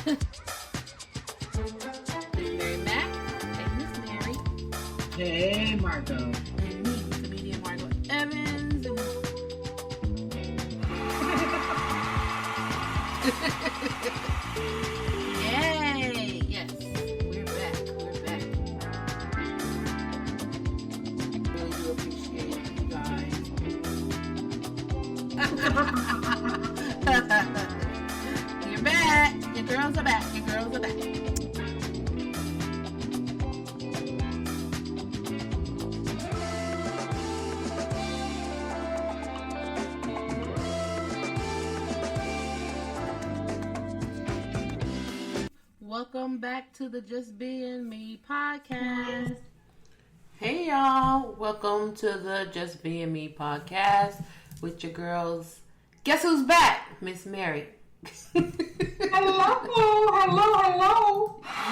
Mary Mac. Hey, Miss Mary. Hey, Margot. And me, comedian Margot Evans. Yay! Yes, we're back. We're back. Really do appreciate you guys. You're back. Your girls are back. Your girls are back. Welcome back to the Just Being Me podcast. Hey y'all, welcome to the Just Being Me podcast with your girls. Guess who's back? Miss Mary. Hello.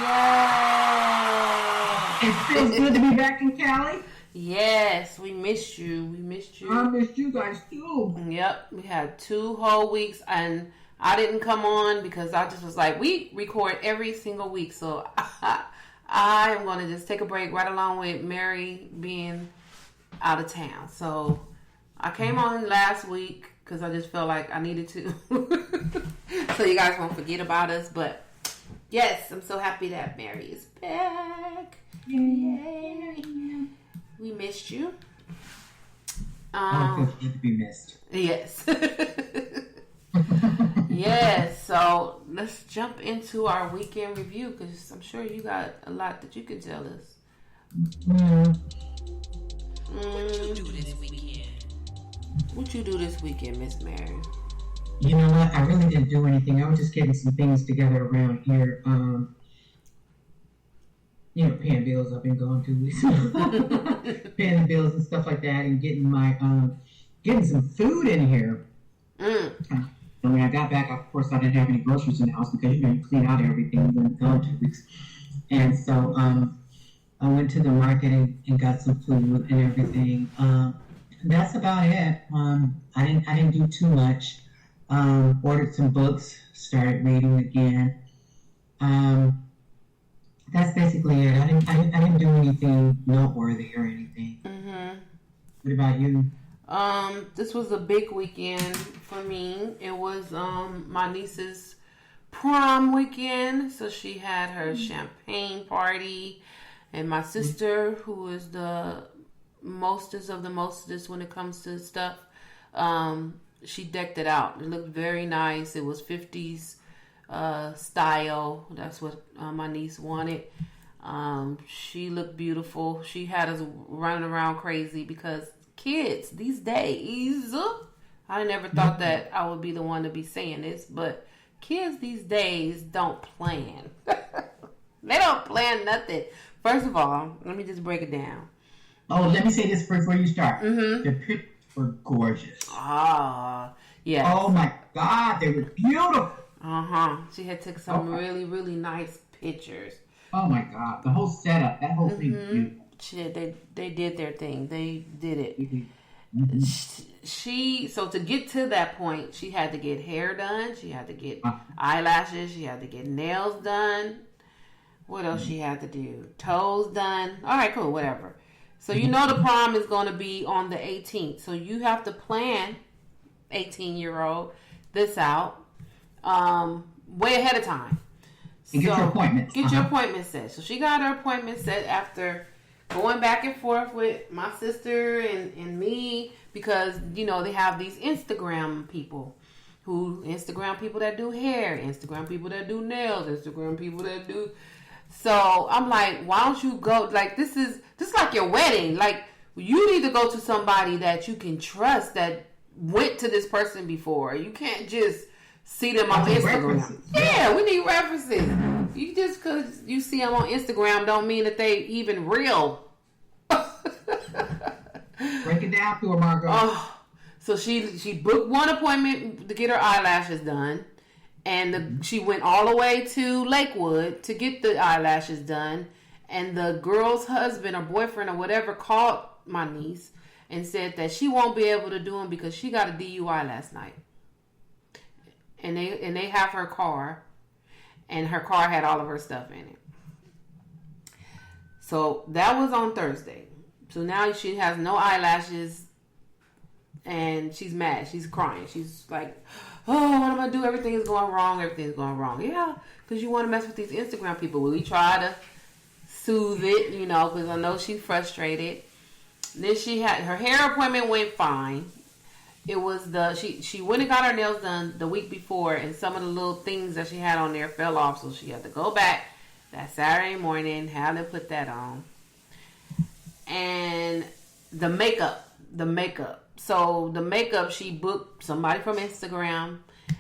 Yeah. It feels good to be back in Cali. Yes, we missed you. I missed you guys too. Yep, we had 2 whole weeks and I didn't come on because I just was like, we record every single week. So I am going to just take a break right along with Mary being out of town. So I came on last week because I just felt like I needed to. So you guys won't forget about us. But yes, I'm so happy that Mary is back. Yay. We missed you. I feel good to be missed. Yes. Yes, so let's jump into our weekend review because I'm sure you got a lot that you can tell us. What you do this weekend? What you do this weekend, Miss Mary? You know what? I really didn't do anything. I was just getting some things together around here. Paying bills. I've been going 2 weeks. Paying the bills and stuff like that, and getting my getting some food in here. And when I got back, of course, I didn't have any groceries in the house because you clean out everything when it's gone 2 weeks. And so I went to the market and got some food and everything. That's about it. I didn't do too much. Ordered some books, started reading again. That's basically it. I didn't do anything noteworthy or anything. Mm-hmm. What about you? This was a big weekend for me. It was my niece's prom weekend, so she had her champagne party, and my sister, who is the mostest of the mostest when it comes to stuff, she decked it out. It looked very nice. It was 50s style. That's what my niece wanted. She looked beautiful. She had us running around crazy because kids these days, I never thought that I would be the one to be saying this, but kids these days don't plan. They don't plan nothing. First of all, let me just break it down. Oh, let me say this before you start. Mm-hmm. The pictures were gorgeous. Ah, yeah. Oh my God, they were beautiful. She had took some really, really nice pictures. Oh my God, the whole setup, that whole thing was beautiful. Shit, they did their thing. They did it. Mm-hmm. So to get to that point, she had to get hair done. She had to get eyelashes. She had to get nails done. What else she had to do? Toes done. All right, cool, whatever. So you know the prom is going to be on the 18th. So you have to plan, 18-year-old, this out way ahead of time. And get your appointments. Get your appointment set. So she got her appointment set after going back and forth with my sister and me because, they have these Instagram people that do hair, Instagram people that do nails, Instagram people that do. So I'm like, why don't you go? Like, this is like your wedding. Like, you need to go to somebody that you can trust that went to this person before. You can't just see them on Instagram. References. Yeah, we need references. You just because you see them on Instagram don't mean that they even real. Break it down to her, Margot. So she booked one appointment to get her eyelashes done, and she went all the way to Lakewood to get the eyelashes done. And the girl's husband or boyfriend or whatever called my niece and said that she won't be able to do them because she got a DUI last night. And they have her car. and her car had all of her stuff in it. So that was on Thursday. So now she has no eyelashes, and she's mad. She's crying. She's like, oh, what am I going to do? Everything is going wrong. Everything's going wrong. Yeah, because you want to mess with these Instagram people. We try to soothe it, you know, because I know she's frustrated. Then she had her hair appointment went fine. It was she went and got her nails done the week before, and some of the little things that she had on there fell off, so she had to go back that Saturday morning, have them put that on. And the makeup. So the makeup, she booked somebody from Instagram,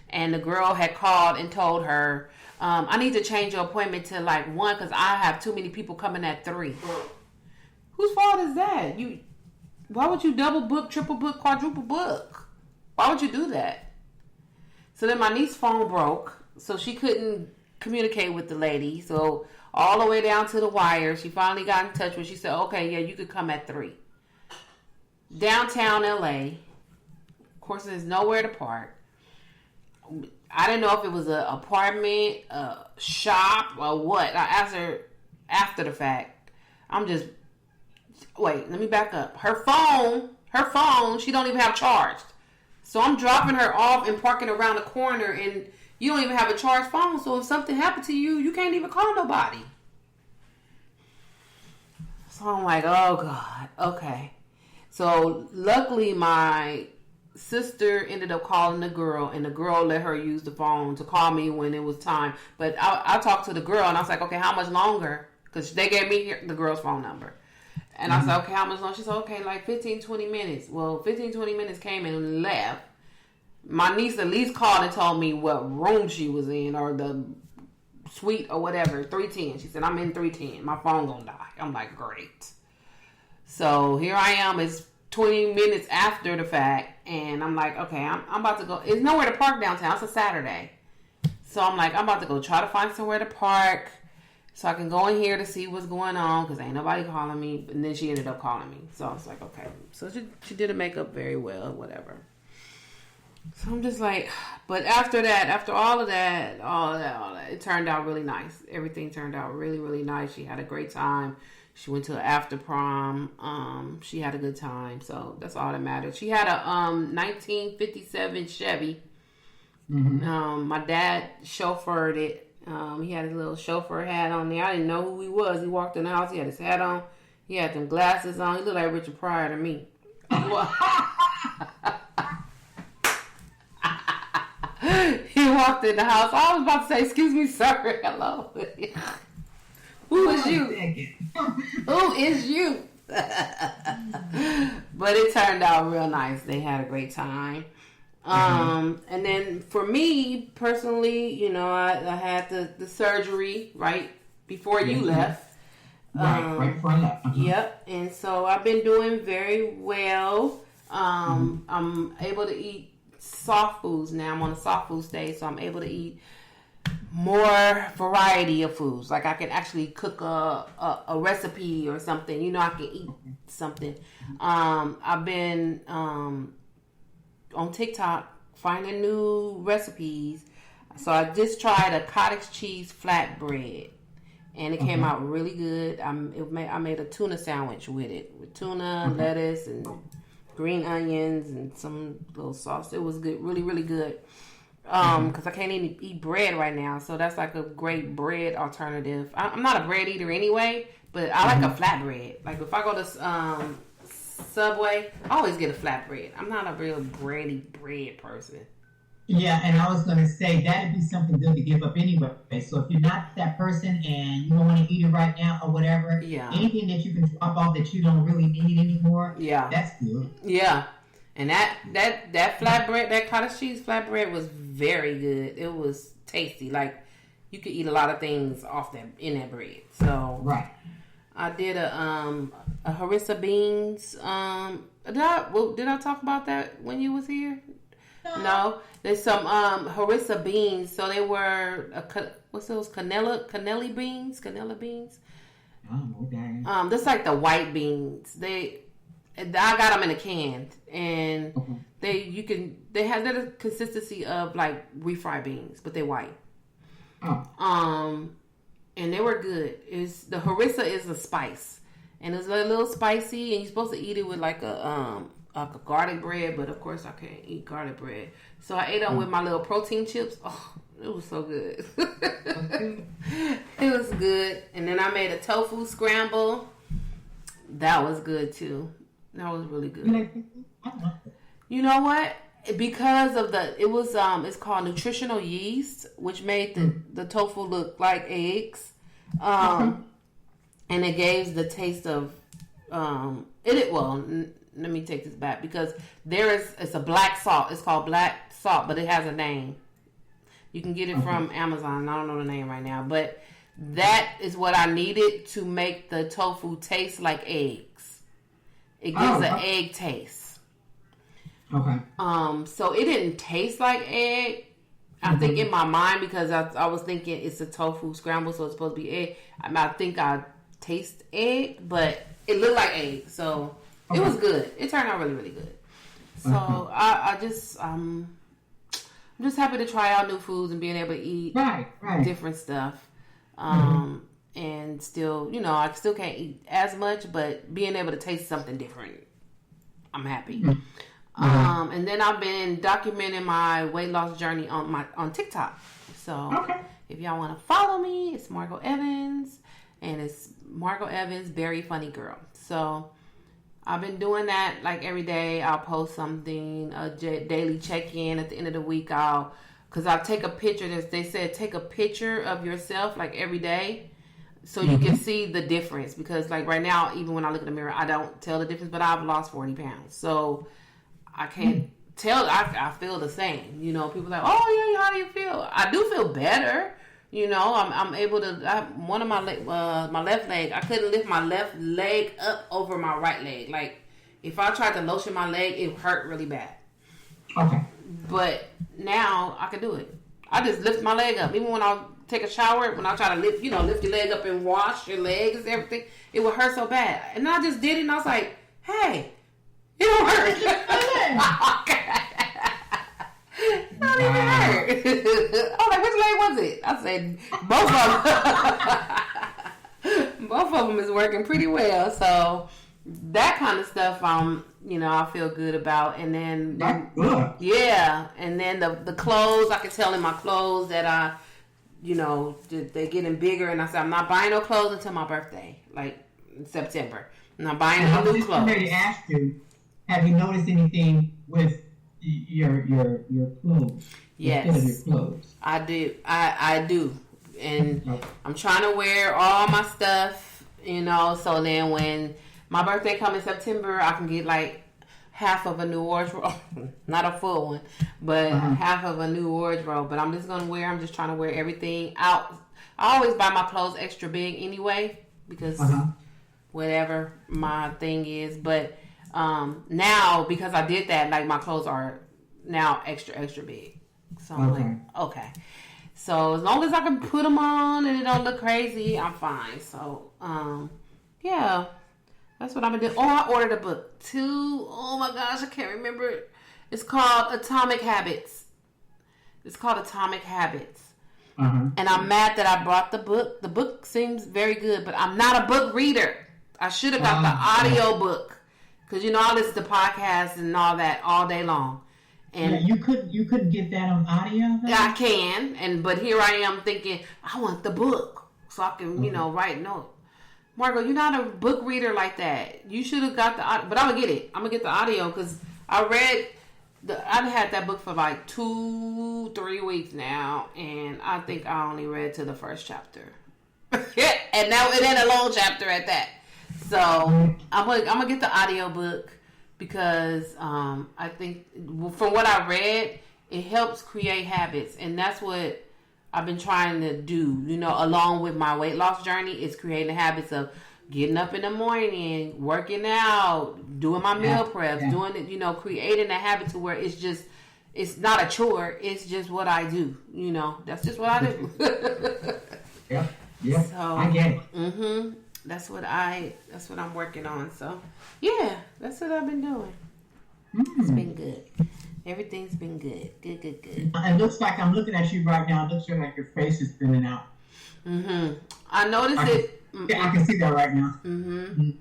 and the girl had called and told her, I need to change your appointment to like 1 because I have too many people coming at 3. Whose fault is that? Why would you double book, triple book, quadruple book? Why would you do that? So then my niece's phone broke, so she couldn't communicate with the lady. So all the way down to the wire, she finally got in touch with. She said, "Okay, yeah, you could come at 3." Downtown LA. Of course, there's nowhere to park. I didn't know if it was an apartment, a shop, or what. I asked her after the fact. Wait, let me back up. Her phone, she don't even have charged. So I'm dropping her off and parking around the corner, and you don't even have a charged phone. So if something happened to you, you can't even call nobody. So I'm like, oh God, okay. So luckily my sister ended up calling the girl, and the girl let her use the phone to call me when it was time. But I talked to the girl, and I was like, okay, how much longer? Because they gave me the girl's phone number. And I said, okay, how much longer? She said, okay, like 15, 20 minutes. Well, 15, 20 minutes came and left. My niece at least called and told me what room she was in, or the suite or whatever, 310. She said, I'm in 310. My phone gonna die. I'm like, great. So here I am. It's 20 minutes after the fact, and I'm like, okay, I'm about to go. It's nowhere to park downtown. It's a Saturday. So I'm like, I'm about to go try to find somewhere to park so I can go in here to see what's going on, because ain't nobody calling me. And then she ended up calling me. So I was like, okay. So she did the makeup very well, whatever. So I'm just like, but after that, after all of that, it turned out really nice. Everything turned out really, really nice. She had a great time. She went to an after prom. She had a good time. So that's all that mattered. She had a 1957 Chevy. Mm-hmm. My dad chauffeured it. He had his little chauffeur hat on there. I didn't know who he was. He walked in the house. He had his hat on. He had them glasses on. He looked like Richard Pryor to me. He walked in the house. I was about to say, excuse me, sir. Hello. Who is you? Who is you? But it turned out real nice. They had a great time. And then for me personally, you know, I had the surgery right before you left. Right before I left. Yep. And so I've been doing very well. I'm able to eat soft foods now. I'm on a soft food stage, so I'm able to eat more variety of foods. Like I can actually cook a recipe or something. You know, I can eat something. I've been on TikTok finding new recipes. So I just tried a cottage cheese flatbread, and it came out really good. I made a tuna sandwich with it, with tuna, lettuce, and green onions, and some little sauce. It was good, really, really good. Because I can't even eat bread right now, so that's like a great bread alternative. I'm not a bread eater anyway, but I like a flatbread. Like if I go to Subway, I always get a flatbread. I'm not a real bready bread person. Yeah, and I was going to say that'd be something good to give up anyway. So if you're not that person and you don't want to eat it right now or whatever, anything that you can drop off that you don't really need anymore, that's good. Yeah. And that flatbread, that cottage cheese flatbread was very good. It was tasty. Like you could eat a lot of things off in that bread. So I did a harissa beans. Did I talk about that when you was here? No. There's some harissa beans. So they were what's those cannella beans? Cannella beans. I don't know what that is. That's like the white beans. I got them in a can, and they have the consistency of like refried beans, but they're white. Oh. And they were good. The harissa is a spice, and it's a little spicy, and you're supposed to eat it with like a garlic bread, but of course I can't eat garlic bread, so I ate them with my little protein chips. Oh, it was so good. It was good. And then I made a tofu scramble. That was good too. That was really good. You know what? Because of it's called nutritional yeast, which made the tofu look like eggs, and it gave the taste of let me take this back, because it's a black salt. It's called black salt, but it has a name. You can get it from Amazon. I don't know the name right now, but that is what I needed to make the tofu taste like eggs. It gives an egg taste. Okay. So it didn't taste like egg. I think in my mind, because I was thinking it's a tofu scramble, so it's supposed to be egg. I think I taste egg, but it looked like egg. So it was good. It turned out really, really good. So I'm just happy to try out new foods and being able to eat different stuff. And still, I still can't eat as much, but being able to taste something different, I'm happy. And then I've been documenting my weight loss journey on TikTok. So if y'all want to follow me, it's Margot Evans, and it's Margot Evans, Very Funny Girl. So I've been doing that like every day. I'll post something, a daily check-in at the end of the week. Because I'll take a picture. They said take a picture of yourself like every day, so you can see the difference. Because like right now, even when I look in the mirror, I don't tell the difference. But I've lost 40 pounds, so I can't tell. I feel the same. People are like, oh yeah, how do you feel? I do feel better. I'm able to. One of my left leg, I couldn't lift my left leg up over my right leg. Like if I tried to lotion my leg, it hurt really bad. Okay. But now I can do it. I just lift my leg up. Even when I take a shower, when I try to lift your leg up and wash your legs and everything, it would hurt so bad. And I just did it, and I was like, hey, it don't hurt. It don't even hurt. I was like, which leg was it? I said, both of them. Both of them is working pretty well. So that kind of stuff, I feel good about. And then, yeah. And then the clothes, I can tell in my clothes that they're getting bigger. And I said, I'm not buying no clothes until my birthday, like in September. I'm not buying no new clothes. I already asked you, have you noticed anything with your clothes? Yes. Instead of your clothes? I do. I do. And I'm trying to wear all my stuff, so then when my birthday comes in September, I can get like half of a new wardrobe. Not a full one, but half of a new wardrobe. But I'm just trying to wear everything out. I always buy my clothes extra big anyway, because whatever my thing is. But now, because I did that, like my clothes are now extra, extra big. So I'm like, okay. So as long as I can put them on and it don't look crazy, I'm fine. So, yeah. That's what I've been doing. Oh, I ordered a book too. Oh my gosh, I can't remember it. It's called Atomic Habits. And I'm mad that I bought the book. The book seems very good, but I'm not a book reader. I should have got the audio book. Because I listen to podcasts and all that all day long. And you couldn't get that on audio? Though? I can, but here I am thinking, I want the book so I can, write notes. Margot, you're not a book reader like that. You should have got the audio. But I'm going to get it. I'm going to get the audio because I had that book for like 2-3 weeks now. And I think I only read to the first chapter. And now it ain't a long chapter at that. So I'm going to get the audio book because I think from what I read, it helps create habits. And that's what I've been trying to do, along with my weight loss journey, is creating the habits of getting up in the morning, working out, doing my meal preps, doing it, creating a habit to where it's not a chore. It's just what I do. That's just what I do. Yeah. So, I get it. That's what I'm working on. So, yeah, that's what I've been doing. It's been good. Everything's been good. Good. It looks like I'm looking at you right now. It looks like your face is thinning out. Mm-hmm. I noticed it. Yeah, I can see that right now. Mm-hmm.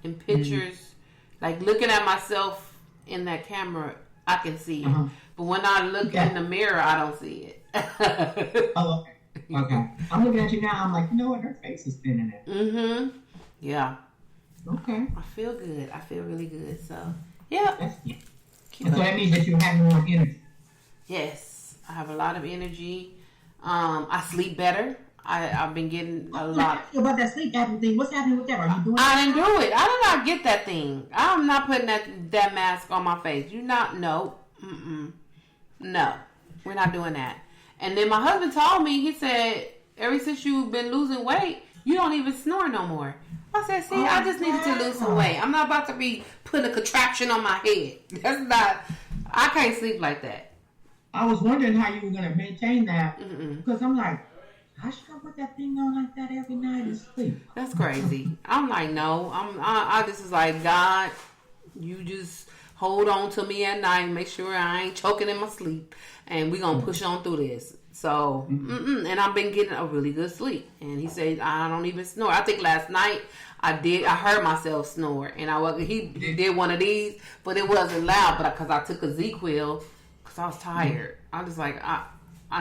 In pictures, like looking at myself in that camera, I can see it. But when I look in the mirror, I don't see it. Oh, okay. I'm looking at you now. I'm like, you know what? Her face is thinning out. Mm-hmm. Yeah. Okay. I feel good. I feel really good. So, yeah. So that means that you have more energy. Yes. I have a lot of energy. I sleep better. I've been getting a lot. About that sleep apnea thing, what's happening with that? Are you doing I didn't do it. I did not get that thing. I'm not putting that mask on my face. You not? No. No. We're not doing that. And then my husband told me, he said, ever since you've been losing weight, you don't even snore no more. I said, see, I just needed to lose some weight. I'm not about to be putting a contraption on my head. That's not, I can't sleep like that. I was wondering how you were going to maintain that. Because I'm like, how should I put that thing on like that every night and sleep? That's crazy. I'm like, no. I just is like, God, you just hold on to me at night. Make sure I ain't choking in my sleep. And we're going to push on through this. So, and I've been getting a really good sleep. And he said, I don't even snore. I think last night I heard myself snore. And he did one of these, but it wasn't loud. But because I took a Z-Quil, because I was tired. I was like, I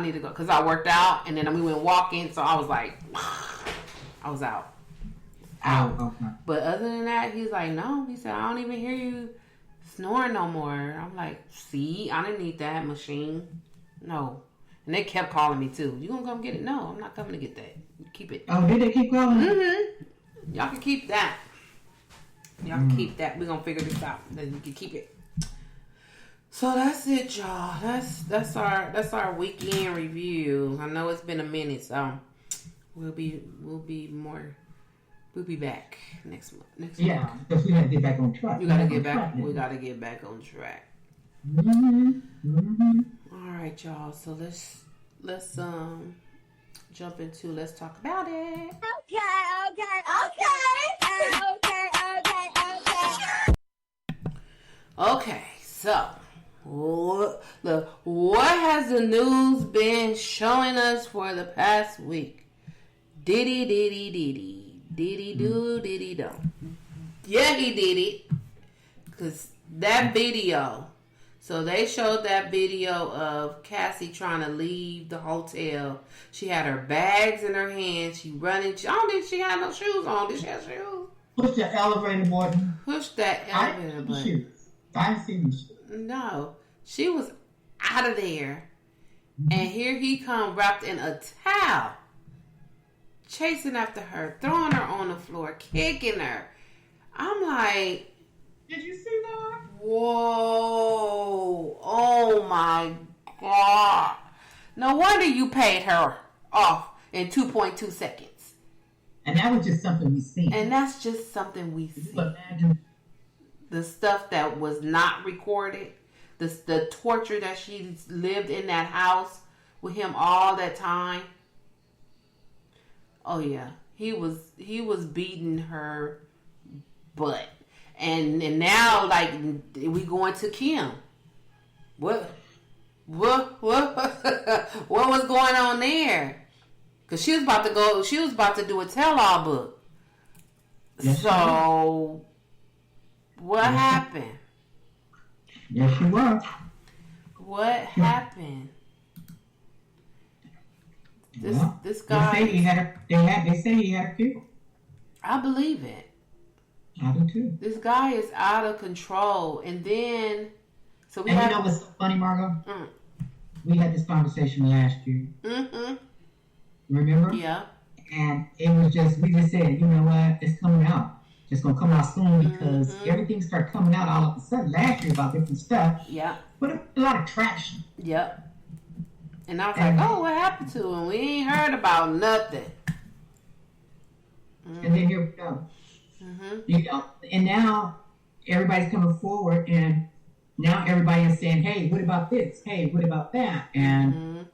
need to go. Because I worked out, and then we went walking. So I was like, I was out. Okay. But other than that, he's like, no. He said, I don't even hear you snoring no more. I'm like, see, I didn't need that machine. No. And they kept calling me too. You gonna come get it? No, I'm not coming to get that. Keep it. Oh, did they keep calling? Y'all can keep that. Y'all can keep that. We're gonna figure this out. Then you can keep it. So that's it, y'all. That's our weekend review. I know it's been a minute, so we'll be back next month. Yeah, because we gotta get back on track. We gotta get back on track. All right, y'all. So let's jump into let's talk about it. Okay. So what has the news been showing us for the past week? Diddy do, Diddy don't. Yeah, he did it. Because that video. So they showed that video of Cassie trying to leave the hotel. She had her bags in her hand. She running. I don't think she had no shoes on. Did she have shoes? Push the elevator button. Push that elevator button. I didn't see the shoes. No. She was out of there. And here he come wrapped in a towel. Chasing after her. Throwing her on the floor. Kicking her. I'm like... Did you see that? Whoa. Oh my God. No wonder you paid her off in 2.2 seconds. And that was just something we seen. And that's just something we see. Imagine the stuff that was not recorded. The torture that she lived in that house with him all that time. Oh yeah. He was beating her butt. And now, like, we going to Kim. What was going on there? Because she was about to do a tell-all book. Yes, so, what happened? Yes, she was. What happened? This guy... They say he had her killed. I believe it. I do too. This guy is out of control, and then you know what's so funny, Margot? We had this conversation last year. Remember? Yeah. And it was we just said, you know what? It's coming out. It's gonna come out soon because everything started coming out all of a sudden last year about different stuff. Yeah. But a lot of traction. Yep. And I was like, oh, what happened to him? We ain't heard about nothing. And then here we go. You know, and now everybody's coming forward, and now everybody is saying, "Hey, what about this? Hey, what about that?" And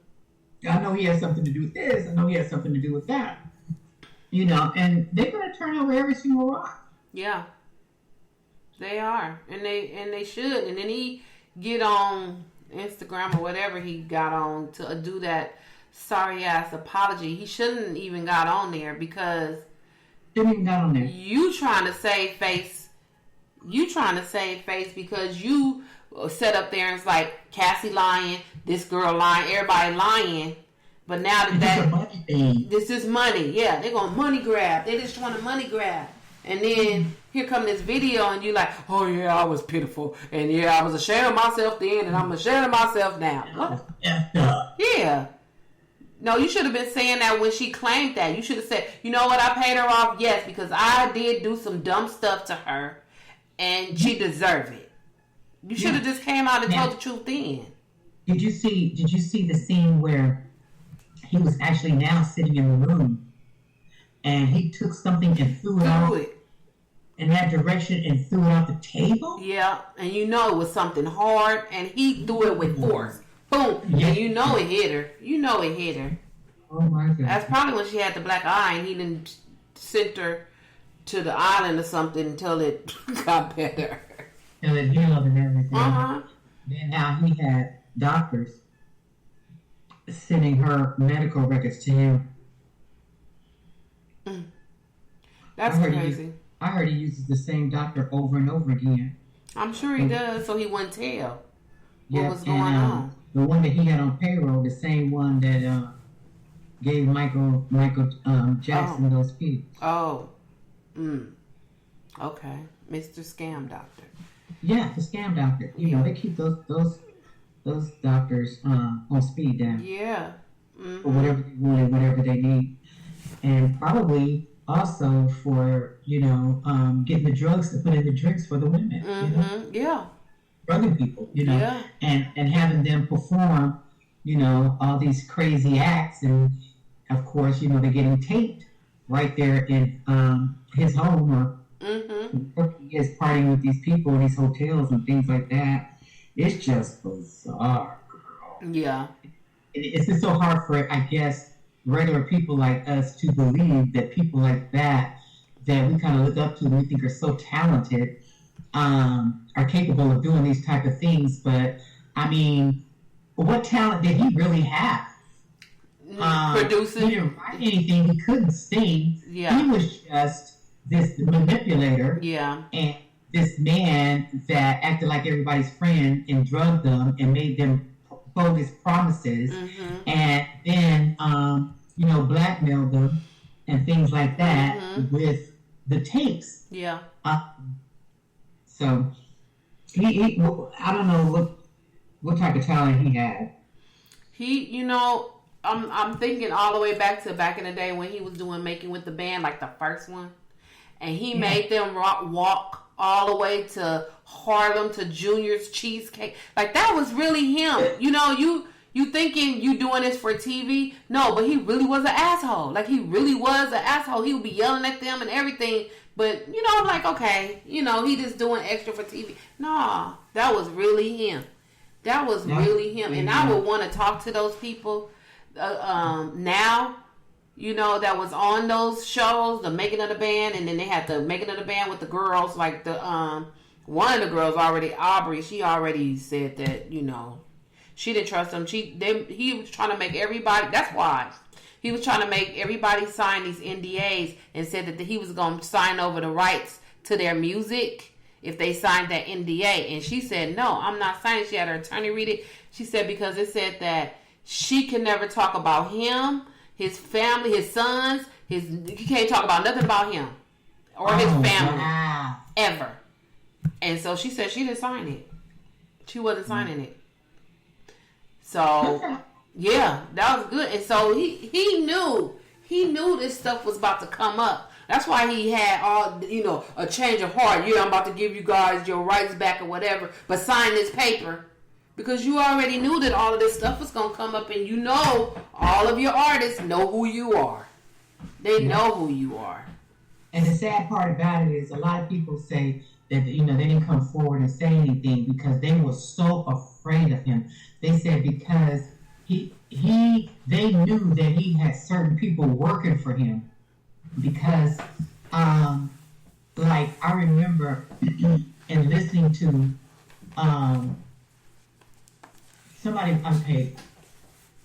I know he has something to do with this. I know he has something to do with that. You know, and they're going to turn over every single rock. Yeah, they are, and they should. And then he get on Instagram or whatever he got on to do that sorry ass apology. He shouldn't even got on there because Didn't even got on there. you trying to save face. You trying to save face because you set up there and it's like Cassie lying, this girl lying, everybody lying. But now that money thing. this is money, yeah, they're gonna money grab. They just trying to money grab. And then here come this video, and you like, oh yeah, I was pitiful, and yeah, I was ashamed of myself then, and I'm ashamed of myself now. What? Yeah. No, you should have been saying that when she claimed that. You should have said, you know what, I paid her off, yes, because I did do some dumb stuff to her, and she deserved it. You should have just came out and told the truth then. Did you see the scene where he was actually now sitting in the room and he took something and threw it out in that direction and threw it out the table? Yeah, and you know it was something hard and he threw it with force. Boom. Yeah. And you know it hit her. You know it hit her. Oh my God. That's probably when she had the black eye and he didn't send her to the island or something until it got better. Until it healed and everything. Uh-huh. Then now he had doctors sending her medical records to him. That's crazy. I heard he uses the same doctor over and over again. I'm sure he does, so he wouldn't tell what was going on. The one that he had on payroll, the same one that gave Michael Jackson those pills. Oh. Okay. Mr. Scam Doctor. Yeah, the scam doctor. You know, they keep those doctors on speed dial. Yeah. For whatever they want and whatever they need. And probably also for, getting the drugs to put in the drinks for the women. Yeah. Drugging people, and having them perform, all these crazy acts. And of course, they're getting taped right there in his home or he is partying with these people in these hotels and things like that. It's just bizarre, girl. Yeah. It's just so hard for, I guess, regular people like us to believe that people like that we kind of look up to and we think are so talented, are capable of doing these type of things. But, I mean, what talent did he really have? Producing. He didn't write anything. He couldn't sing. Yeah. He was just this manipulator. Yeah. And this man that acted like everybody's friend and drugged them and made them bogus promises, and then blackmailed them and things like that with the tapes. Yeah. So he I don't know what type of talent he had. I'm thinking all the way back in the day when he was doing Making with the Band, like the first one, and he made them walk all the way to Harlem to Junior's Cheesecake. Like, that was really him. You thinking you doing this for TV? No, but he really was an asshole. Like, he really was an asshole. He would be yelling at them and everything. But, I'm like, okay, he just doing extra for TV. Nah, that was really him. That was really him. And I would want to talk to those people now, that was on those shows, the Making of the Band, and then they had the Making of the Band with the girls, like the one of the girls already, Aubrey, she already said that, she didn't trust him. He was trying to make everybody, that's why. He was trying to make everybody sign these NDAs and said that he was going to sign over the rights to their music if they signed that NDA. And she said, no, I'm not signing. She had her attorney read it. She said because it said that she can never talk about him, his family, his sons. You can't talk about nothing about him or his family ever. And so she said she didn't sign it. She wasn't signing it. So yeah, that was good. And so he knew this stuff was about to come up. That's why he had all, a change of heart. Yeah, I'm about to give you guys your rights back or whatever, but sign this paper. Because you already knew that all of this stuff was going to come up, and all of your artists know who you are. They know who you are. And the sad part about it is a lot of people say that, they didn't come forward and say anything because they were so afraid of him. They said because they knew that he had certain people working for him. Because, like, I remember in listening to somebody unpaid.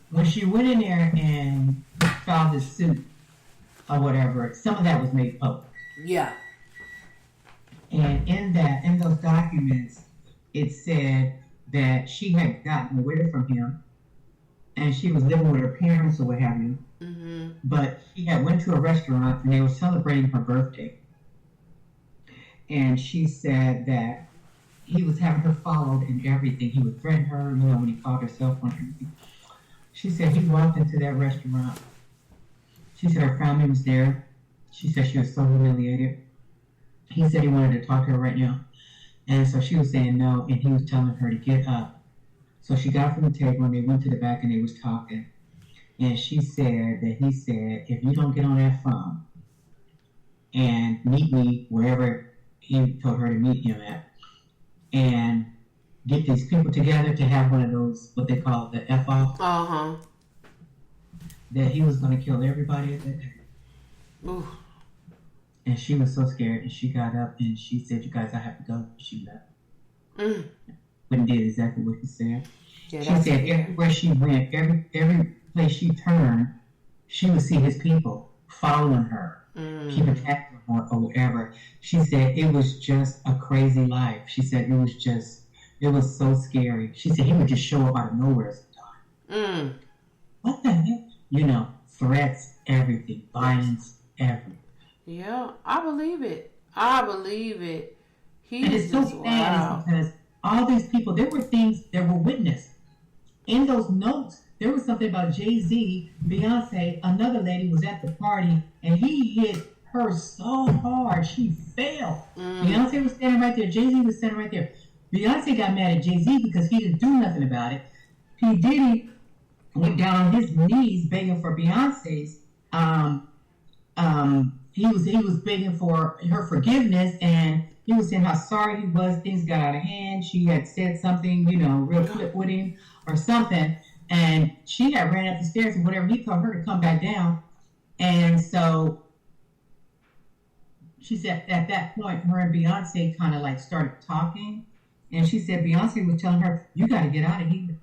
When she went in there and filed the suit or whatever, some of that was made public. Yeah. And in those documents, it said that she had gotten away from him, and she was living with her parents or what have you. Mm-hmm. But she had went to a restaurant and they were celebrating her birthday. And she said that he was having her followed and everything. He would threaten her, when he called her cell phone and everything. She said he walked into that restaurant. She said her family was there. She said she was so humiliated. He said he wanted to talk to her right now. And so she was saying no, and he was telling her to get up. So she got from the table and they went to the back and they was talking. And she said that he said, if you don't get on that phone and meet me wherever he told her to meet him at, and get these people together to have one of those, what they call the F-off, that he was going to kill everybody at that time. Ooh. And she was so scared, and she got up and she said, you guys, I have to go. She left. But did exactly what he said. Yeah, she said everywhere she went, every place she turned, she would see his people following her, keep attacking her or whatever. She said it was just a crazy life. She said it was so scary. She said he would just show up out of nowhere sometimes. What the heck? Threats, everything, violence, everything. Yeah, I believe it. And it's so sad because all these people, there were things that were witnessed. In those notes, there was something about Jay-Z, Beyonce, another lady was at the party, and he hit her so hard, she fell. Beyonce was standing right there. Jay-Z was standing right there. Beyonce got mad at Jay-Z because he didn't do nothing about it. P. Diddy went down on his knees begging for Beyonce's. He was begging for her forgiveness, and he was saying how sorry he was. Things got out of hand. She had said something, real flip with him or something, and she had ran up the stairs and whatever. He told her to come back down, and so she said at that point, her and Beyonce kind of like started talking, and she said Beyonce was telling her, "You got to get out of here.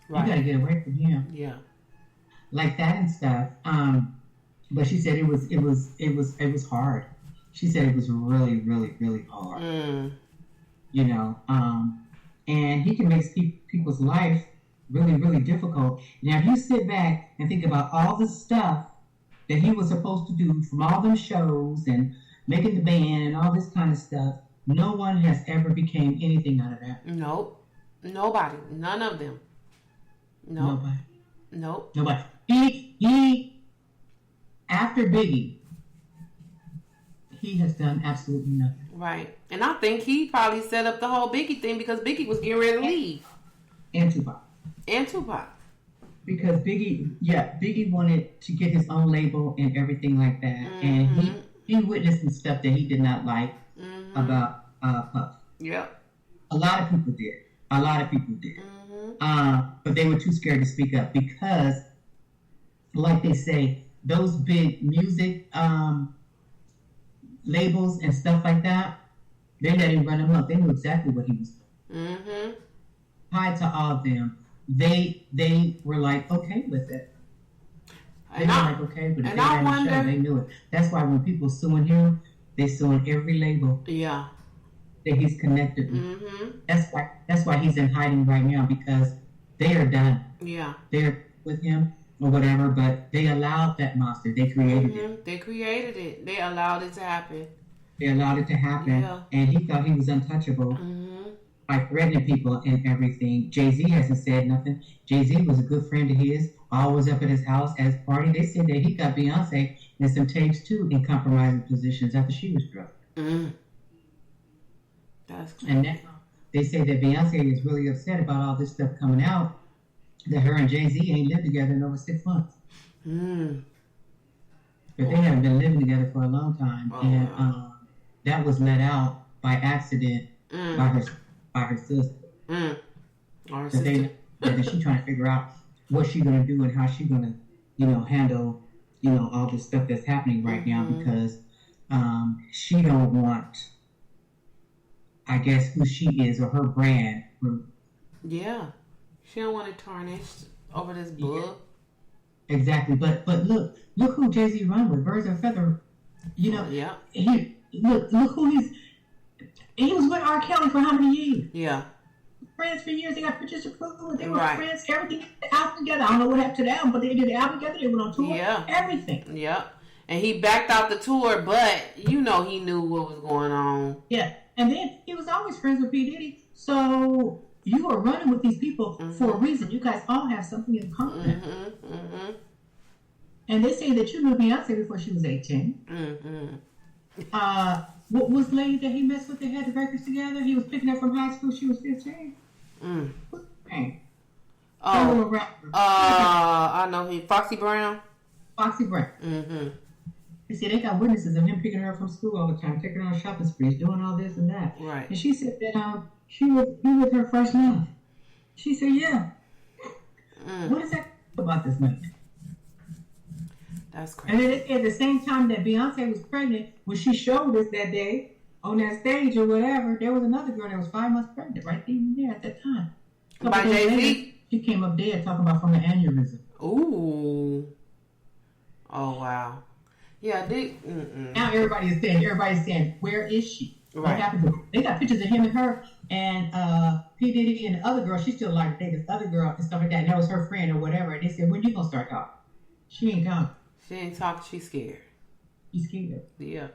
Right. You got to get away from him." Yeah, like that and stuff. But she said it was hard. She said it was really, really, really hard. And he can make people's life really, really difficult. Now, if you sit back and think about all the stuff that he was supposed to do from all them shows and making the band and all this kind of stuff, no one has ever became anything out of that. Nope. Nobody. None of them. Nope. Nobody. Nope. Nobody. He after Biggie, he has done absolutely nothing. Right. And I think he probably set up the whole Biggie thing because Biggie was getting ready to leave. And Tupac. Because Biggie wanted to get his own label and everything like that. Mm-hmm. And he witnessed some stuff that he did not like about Puff. Yeah. A lot of people did. But they were too scared to speak up because, like they say, those big music labels and stuff like that, they let him run them up. They knew exactly what he was doing. Mm-hmm. Tied to all of them, they were like okay with it. They they knew it. That's why when people suing him, they suing every label. Yeah. That he's connected with. Mm-hmm. That's why he's in hiding right now because they are done. Yeah. They're with him or whatever, but they allowed that monster. They created it. They created it. They allowed it to happen. Yeah. And he thought he was untouchable by threatening people and everything. Jay-Z hasn't said nothing. Jay-Z was a good friend of his, always up at his house as party. They said that he got Beyonce in some tapes too in compromising positions after she was drugged. That's crazy. And now they say that Beyonce is really upset about all this stuff coming out, that her and Jay-Z ain't lived together in over 6 months. But they haven't been living together for a long time. And that was let out by accident by her sister. Our so sister. That she's trying to figure out what she's going to do and how she's going to, handle, all this stuff that's happening right now because she don't want, I guess, who she is or her brand. Yeah. She don't want it tarnished over this book. Yeah. Exactly, but look who Jay-Z run with, Birds of a Feather. You know, yeah. Look who he was with R. Kelly for how many years? Yeah. Friends for years. They got pictures of proof. They were friends. Everything out together. I don't know what happened to them, but they did the album together. They went on tour. Yeah. Everything. Yeah. And he backed out the tour, but you know he knew what was going on. Yeah. And then he was always friends with P. Diddy. So you are running with these people for a reason. You guys all have something in common. And they say that you knew Beyonce before she was 18. What was the lady that he messed with that had the records together? He was picking up from high school. She was 15. What's her name? I know him. Foxy Brown. Foxy Brown. They said they got witnesses of him picking her up from school all the time, taking her on shopping sprees, doing all this and that. Right. And she said that he was her first love. She said, yeah. What is that about this man? That's crazy. And then they said at the same time that Beyonce was pregnant, when she showed us that day on that stage or whatever, there was another girl that was 5 months pregnant right there at that time. By Jay-Z? She came up dead talking about from an aneurysm. Ooh. Oh, wow. Yeah, now everybody's saying, where is she? Right. What happened to her? They got pictures of him and her and P. Diddy and the other girl. She still like to date this other girl and stuff like that. And that was her friend or whatever. And they said, when you gonna start talking? She ain't talking. She ain't talking. She's scared. She's scared. Yeah.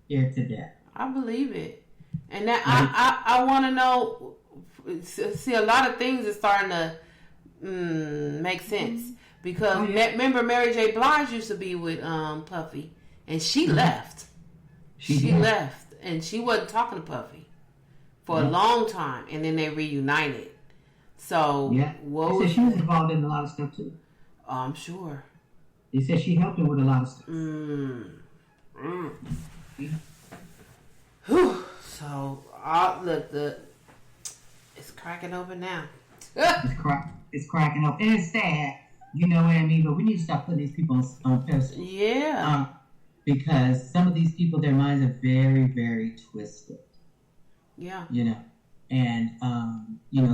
Scared to death. I believe it. And that I want to know. See, a lot of things is starting to make sense. Because remember, Mary J. Blige used to be with Puffy, and she left. She left, and she wasn't talking to Puffy for a long time, and then they reunited. So, what was she was involved in a lot of stuff too. I'm sure. They said she helped him with a lot of stuff. Whew. So, look, it's cracking open now. It's cracking up, and it's sad. You know what I mean? But we need to stop putting these people on pedestals. Yeah. Because some of these people, their minds are very, very twisted. Yeah. You know, and,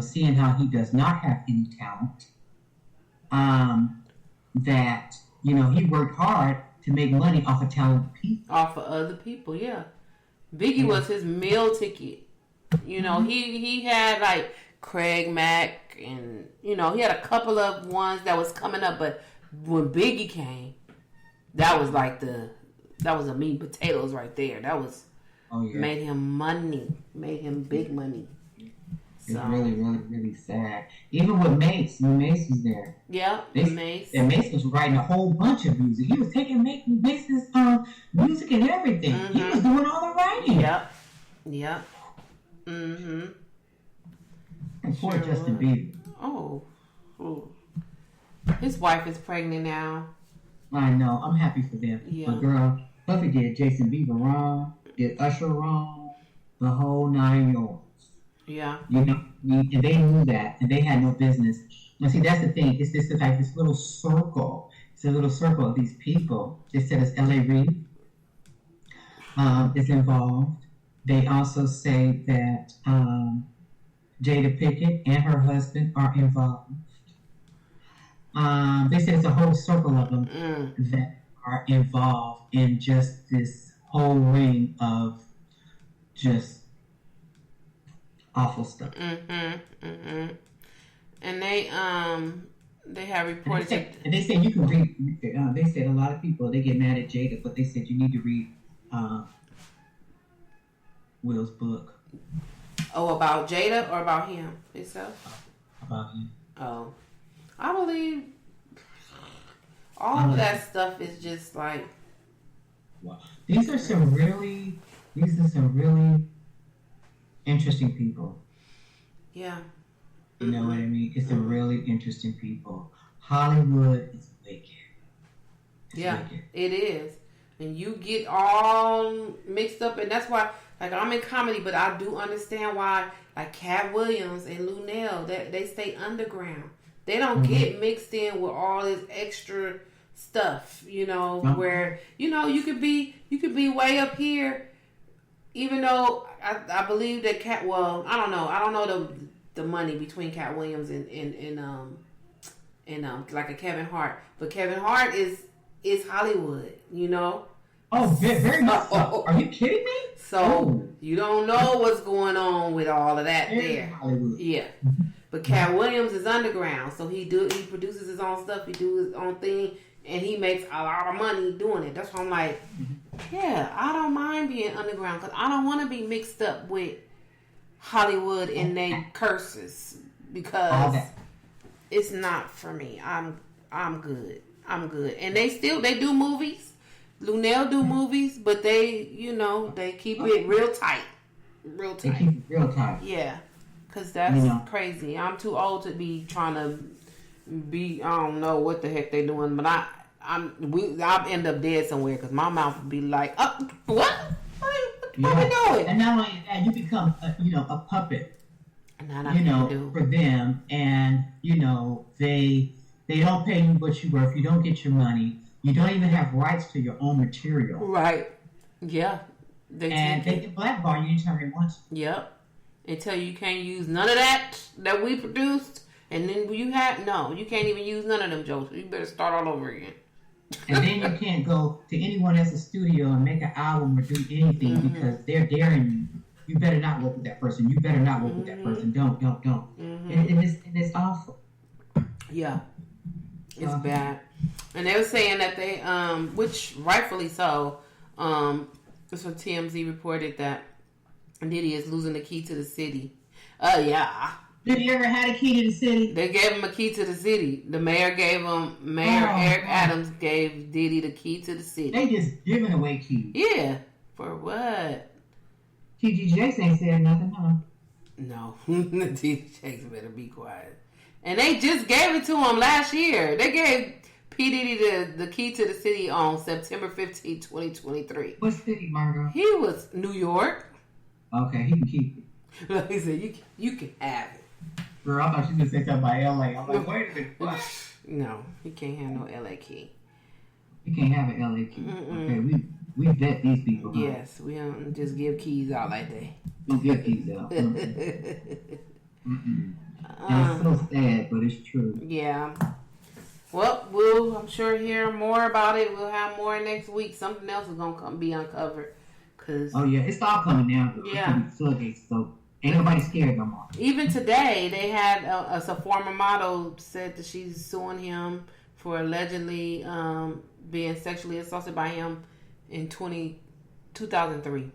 seeing how he does not have any talent, that, he worked hard to make money off of talented people. Off of other people, yeah. Biggie was his meal ticket. He had like Craig Mack and, he had a couple of ones that was coming up, but when Biggie came, that was like that was a meat and potatoes right there. That was made him money, made him big money. It's really, really, really sad. Even with Mace, when Mace was there. Yeah, Mace. And Mace was writing a whole bunch of music. He was taking Mace's music and everything. He was doing all the writing. Yep. And poor Justin Bieber. Oh. His wife is pregnant now. I know. I'm happy for them. Yeah. But girl, Buffy did Jason Bieber wrong, did Usher wrong, the whole 9 yards. Yeah. And they knew that, and they had no business. Now, see, that's the thing. It's this like this little circle. It's a little circle of these people. They said it's L.A. Reid is involved. They also say that Jada Pinkett and her husband are involved. They said it's a whole circle of them that are involved in just this whole ring of just awful stuff. And they have reported. And they said you can read. They said a lot of people they get mad at Jada, but they said you need to read Will's book. Oh, about Jada or about him himself? About him. Oh, I believe all of that stuff is just like. Wow. These are some really interesting people. Yeah. You know what I mean? It's some really interesting people. Hollywood is wicked. Wicked. It is. And you get all mixed up, and that's why, like, I'm in comedy, but I do understand why, like, Cat Williams and Lunel, they stay underground. They don't get mixed in with all this extra stuff, where, you could be way up here, even though I believe that I don't know the money between Cat Williams and like a Kevin Hart. But Kevin Hart is Hollywood, you know. Oh, very much so. Are you kidding me? So you don't know what's going on with all of that there. Hollywood. Yeah. But Cat Williams is underground, so he produces his own stuff, he do his own thing, and he makes a lot of money doing it. That's why I'm like, yeah, I don't mind being underground because I don't want to be mixed up with Hollywood and their curses because it's not for me. I'm good. And they do movies. Lunel do movies, but they keep it real tight. Real tight. They keep it real tight. Yeah. Because that's crazy. I'm too old to be trying to be, I don't know what the heck they doing, but I'll end up dead somewhere because my mouth would be like, what? What are we doing? And not only that, you become, a puppet, for them. And, they don't pay you what you're worth. You don't get your money. You don't even have rights to your own material. Right. Yeah. They can blackball you anytime they want to. Yep. And tell you can't use none of that we produced. And then you can't even use none of them jokes. You better start all over again. And then you can't go to anyone else's studio and make an album or do anything because they're daring you. You better not work with that person. You better not work with that person. Don't. And it's awful. Yeah. It's bad. And they were saying that they, which rightfully so, this what TMZ reported that Diddy is losing the key to the city. Yeah. Did he ever had a key to the city? They gave him a key to the city. The mayor Eric Adams gave Diddy the key to the city. They just giving away keys. Yeah. For what? TG Jakes ain't said nothing, huh? No. TG Jakes better be quiet. And they just gave it to him last year. They gave P. Diddy the key to the city on September 15, 2023. What city, Margot? He was New York. Okay, he can keep it. He said, you can have it. Girl, I thought she was going to say something about L.A. I'm like, wait a minute, what? No, he can't have no L.A. key. He can't have an L.A. key. Okay, we vet these people. Huh? Yes, we don't just give keys out like that. We give keys out. And it's so sad, but it's true. Yeah. Well, we'll, I'm sure, hear more about it. We'll have more next week. Something else is going to be uncovered. Oh, yeah. It's all coming down. Yeah. Floodgates, so ain't nobody scared no more. Even today, they had a former model said that she's suing him for allegedly being sexually assaulted by him in 2003.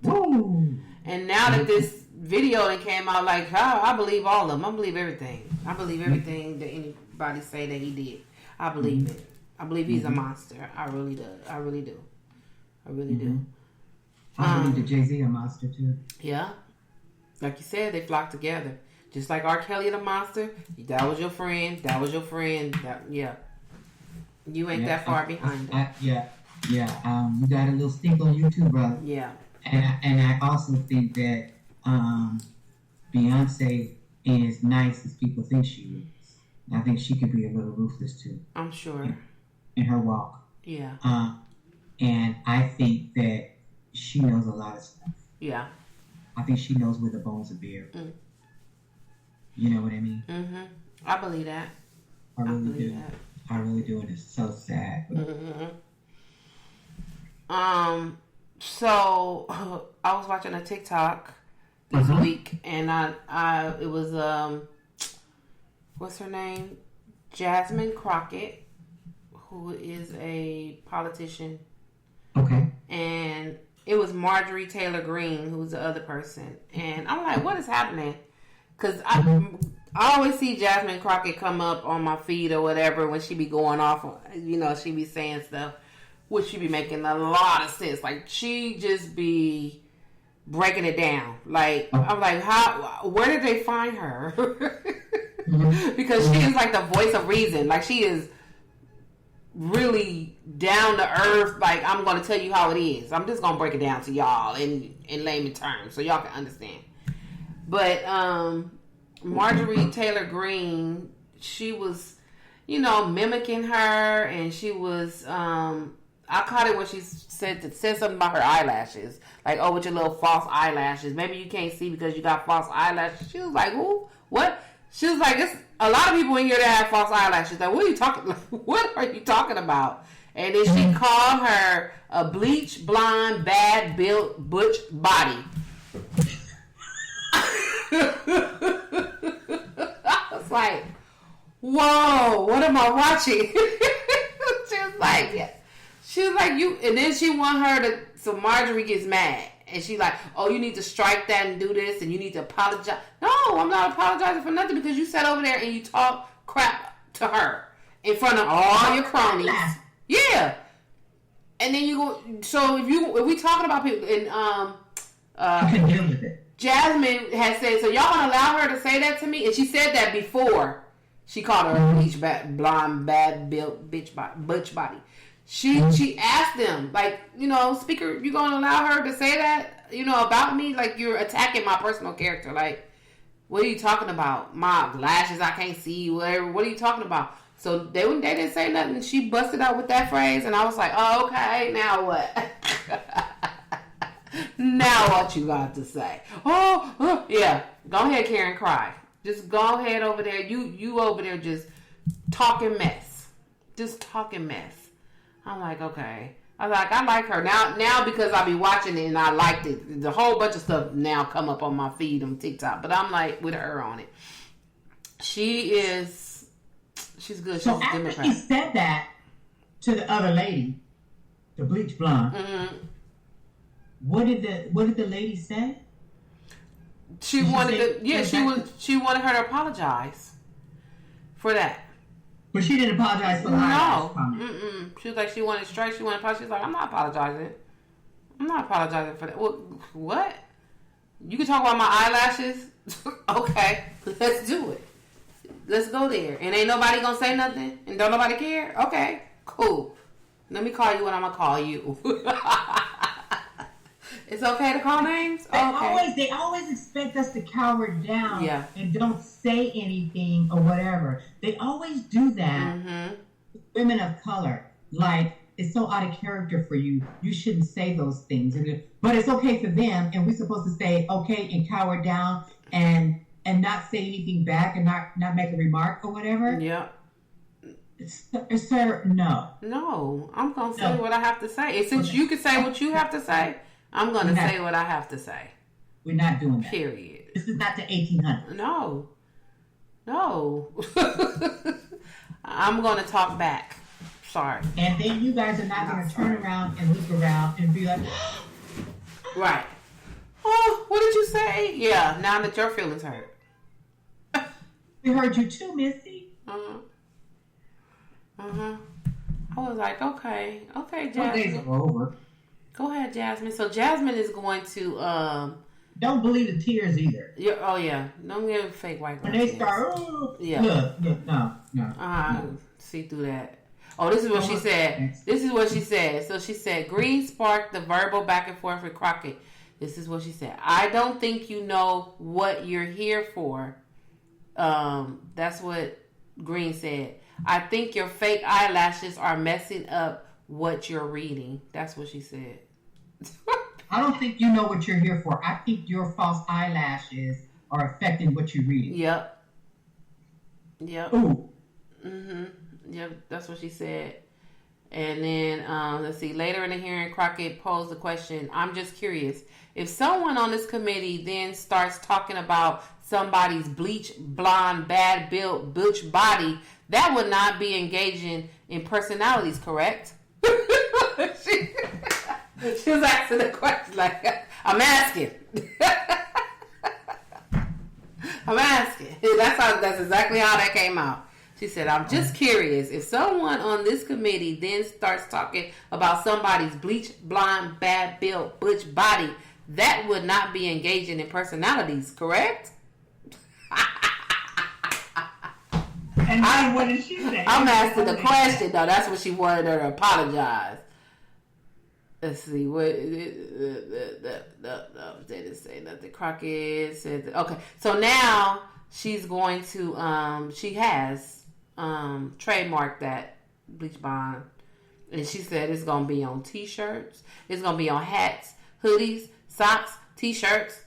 Woo! And now that this video that came out, like, I believe all of them. I believe everything. I believe everything that anybody say that he did. I believe it. I believe he's a monster. I really do. I really do. I really do. I believe that Jay-Z a monster too. Yeah. Like you said, they flock together. Just like R. Kelly the monster. That was your friend. That was your friend. Yeah. You ain't that far behind him. Yeah. You got a little stink on you too, brother. Yeah. And I also think that Beyonce is nice as people think she is. I think she could be a little ruthless too. I'm sure. In her walk. Yeah. And I think that she knows a lot of stuff. Yeah. I think she knows where the bones are bare. You know what I mean? Mm-hmm. I believe that. I really do. That. I really do, and it's so sad. So I was watching a TikTok this week, and it was what's her name? Jasmine Crockett, who is a politician. Okay. And it was Marjorie Taylor Greene, who's the other person. And I'm like, what is happening? Because I always see Jasmine Crockett come up on my feed or whatever when she be going off, she be saying stuff, which she be making a lot of sense. Like, she just be breaking it down. Like, I'm like, where did they find her? Because she is like the voice of reason. Like, she is really down to earth. Like, I'm going to tell you how it is. I'm just going to break it down to y'all in layman terms so y'all can understand. But Marjorie Taylor Greene, she was, mimicking her, and she was, I I caught it when she said something about her eyelashes. Like, oh, with your little false eyelashes. Maybe you can't see because you got false eyelashes. She was like, who? What? She was like, it's a lot of people in here that have false eyelashes. Like, what are you talking? What are you talking about? And then she called her a bleach, blonde, bad built, butch body. I was like, whoa, what am I watching? She was like, yeah. She was like, you, and then she want her to, so Marjorie gets mad. And she like, oh, you need to strike that and do this, and you need to apologize. No, I'm not apologizing for nothing because you sat over there and you talk crap to her in front of all your cronies. Yeah. And then you go, so if we talking about people, and Jasmine has said, so y'all gonna allow her to say that to me? And she said that before she called her a bleach, blonde, bad built bitch body, butch body. She asked them, like, you know, speaker, you gonna allow her to say that, you know, about me? Like, you're attacking my personal character. Like, what are you talking about? My lashes, I can't see, whatever. What are you talking about? So they didn't say nothing. She busted out with that phrase, and I was like, oh, okay, now what? Now what you got to say? Oh, yeah. Go ahead, Karen, cry. Just go ahead over there. You over there just talking mess. Just talking mess. I'm like, okay. I like her. Now because I be watching it and I liked it. The whole bunch of stuff now come up on my feed on TikTok. But I'm like with her on it. She's good. So She's a after Democrat. he said that to the other lady, the bleach blonde, what did the lady say? She wanted her to apologize for that. But she didn't apologize for the eyelash comment. She was like, she wanted straight. She wanted apologize. She was like, I'm not apologizing. I'm not apologizing for that. Well, what? You can talk about my eyelashes? Okay, let's do it. Let's go there. And ain't nobody gonna say nothing? And don't nobody care? Okay, cool. Let me call you what I'm gonna call you. It's okay to call names? They always expect us to cower down and don't say anything or whatever. They always do that. Women of color, like, it's so out of character for you. You shouldn't say those things. But it's okay for them, and we're supposed to say okay and cower down and not say anything back and not make a remark or whatever. Yeah. Sir, no. No, I'm going to say what I have to say. And since you can say what you have to say, I'm going to say what I have to say. We're not doing that. Period. This is not the 1800s. No. I'm going to talk back. Sorry. And then you guys are not going to turn around and look around and be like, right. Oh, what did you say? Yeah, now that your feelings hurt. We heard you too, Missy. I was like, okay, Jasmine. Well, days are over. Go ahead, Jasmine. So Jasmine is going to don't believe the tears either. Yeah. Don't give fake white girl. When they tears. start, look, no. See through that. Oh, this is what she said. So she said, Green sparked the verbal back and forth with Crockett. This is what she said. I don't think you know what you're here for. That's what Green said. I think your fake eyelashes are messing up what you're reading. That's what she said. I don't think you know what you're here for. I think your false eyelashes are affecting what you're reading. Yep. Ooh. Yep, that's what she said. And then, let's see, later in the hearing, Crockett posed the question, I'm just curious, if someone on this committee then starts talking about somebody's bleach, blonde, bad built, butch body, that would not be engaging in personalities, correct? She was asking the question, like, I'm asking. I'm asking. That's exactly how that came out. She said, I'm just curious, if someone on this committee then starts talking about somebody's bleach, blonde, bad built, butch body, that would not be engaging in personalities, correct? And what did she say? I'm asking the question, though. That's what she wanted her to apologize. Let's see. What they didn't say nothing. Crockett said that. Okay. So now she's going to, she has trademarked that bleach blonde And she said it's going to be on t-shirts. It's going to be on hats, hoodies, socks, t-shirts.